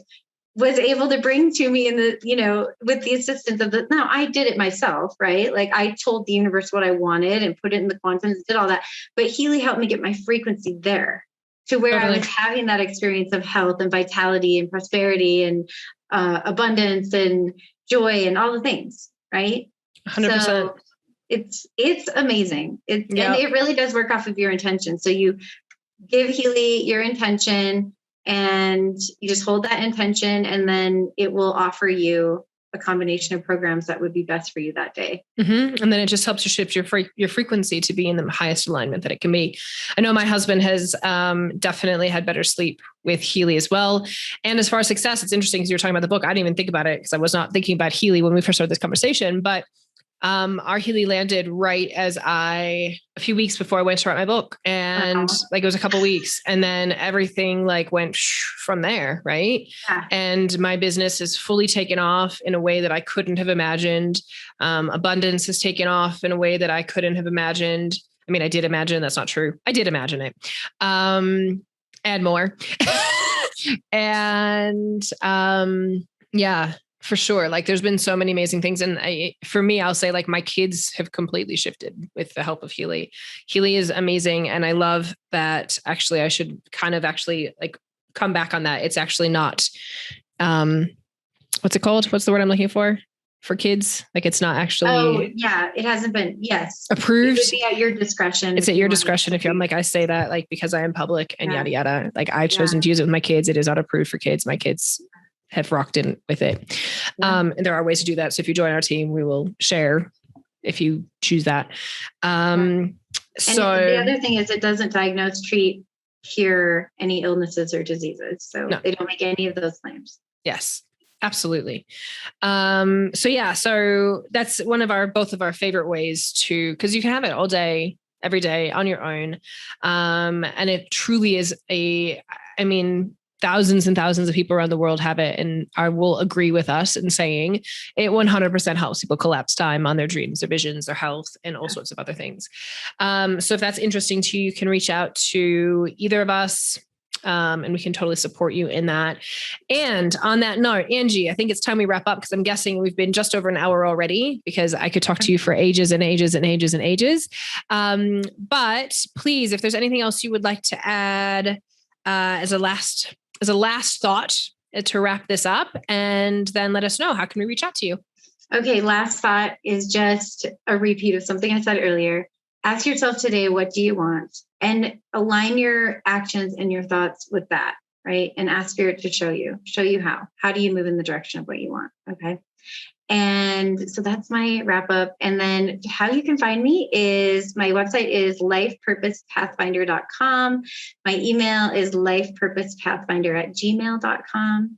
was able to bring to me in the, with the assistance of now I did it myself, right? Like I told the universe what I wanted and put it in the quantums, did all that. But Healy helped me get my frequency there to where I was having that experience of health and vitality and prosperity and abundance and joy and all the things, right? 100%. So it's amazing. And it really does work off of your intention. So you give Healy your intention and you just hold that intention, and then it will offer you a combination of programs that would be best for you that day. Mm-hmm. And then it just helps you shift your frequency to be in the highest alignment that it can be. I know my husband has definitely had better sleep with Healy as well. And as far as success, it's interesting because you're talking about the book. I didn't even think about it because I was not thinking about Healy when we first started this conversation, but our Healy landed right as a few weeks before I went to write my book, and like it was a couple weeks, and then everything like went from there. Right. Yeah. And my business is fully taken off in a way that I couldn't have imagined. Abundance has taken off in a way that I couldn't have imagined. I mean, I did imagine, that's not true. I did imagine it. Add more. And, yeah. For sure. Like there's been so many amazing things. And for me, I'll say like my kids have completely shifted with the help of Healy. Healy is amazing. And I love that. Actually, I should kind of actually like come back on that. It's actually not, what's it called? What's the word I'm looking for kids? Like it's not actually. Oh yeah. It hasn't been. Yes. Approved. It would be at your discretion. It's at your discretion. If you're like, I say that like, because I am public and yada, yada, like I've chosen to use it with my kids. It is not approved for kids. My kids have rocked in with it. And there are ways to do that. So if you join our team, we will share if you choose that. So and the other thing is it doesn't diagnose, treat, cure any illnesses or diseases. So they don't make any of those claims. Yes, absolutely. So that's both of our favorite ways to, cause you can have it all day every day on your own. And it truly is thousands and thousands of people around the world have it. And I will agree with us in saying it 100% helps people collapse time on their dreams, their visions, their health, and all sorts of other things. So if that's interesting to you, you can reach out to either of us. And we can totally support you in that. And on that note, Angie, I think it's time we wrap up because I'm guessing we've been just over an hour already because I could talk to you for ages and ages and ages and ages. But please, if there's anything else you would like to add as a last thought to wrap this up, and then let us know, how can we reach out to you? Okay. Last thought is just a repeat of something I said earlier. Ask yourself today, what do you want? And align your actions and your thoughts with that, right? And ask Spirit to show you how. How do you move in the direction of what you want? Okay. And so that's my wrap up. And then how you can find me is my website is lifepurposepathfinder.com. My email is lifepurposepathfinder@gmail.com.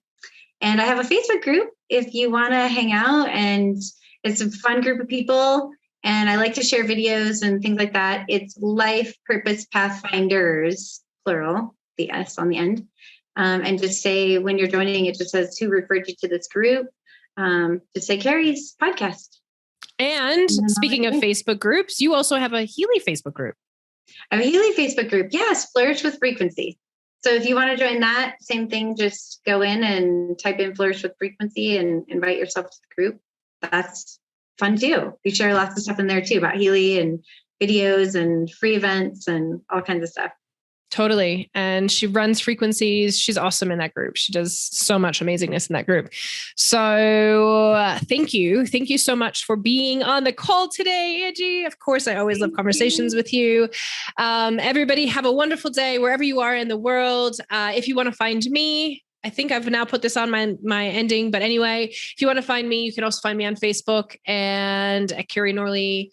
And I have a Facebook group if you want to hang out, and it's a fun group of people. And I like to share videos and things like that. It's Life Purpose Pathfinders, plural, the S on the end. And just say, when you're joining, it just says, who referred you to this group? Just say Keri's podcast. And speaking of Facebook groups, you also have a Healy Facebook group. I have a Healy Facebook group. Yes, Flourish with Frequency. So if you want to join that, same thing, just go in and type in Flourish with Frequency and invite yourself to the group. That's fun too. We share lots of stuff in there too about Healy and videos and free events and all kinds of stuff. Totally. And she runs frequencies. She's awesome in that group. She does so much amazingness in that group. So thank you. Thank you so much for being on the call today, Angie. Of course, I always love conversations with you. Everybody have a wonderful day wherever you are in the world. If you want to find me, I think I've now put this on my ending, but anyway, if you want to find me, you can also find me on Facebook and at Keri Norley.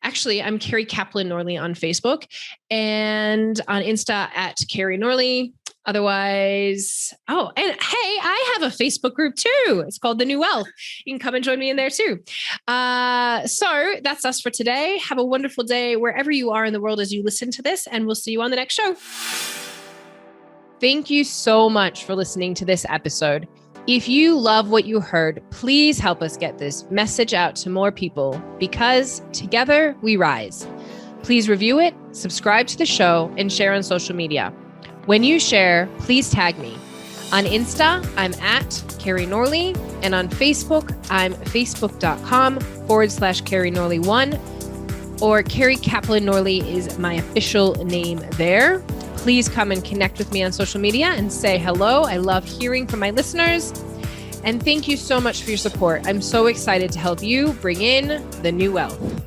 Actually, I'm Keri Kaplan-Norley on Facebook and on Insta at Keri Norley. Otherwise, and hey, I have a Facebook group too. It's called The New Wealth. You can come and join me in there too. So that's us for today. Have a wonderful day wherever you are in the world as you listen to this, and we'll see you on the next show. Thank you so much for listening to this episode. If you love what you heard, please help us get this message out to more people, because together we rise. Please review it, subscribe to the show, and share on social media. When you share, please tag me. On Insta, I'm at Keri Norley, and on Facebook, I'm facebook.com/Keri Norley1, or Keri Kaplan-Norley is my official name there. Please come and connect with me on social media and say hello. I love hearing from my listeners. And thank you so much for your support. I'm so excited to help you bring in the new wealth.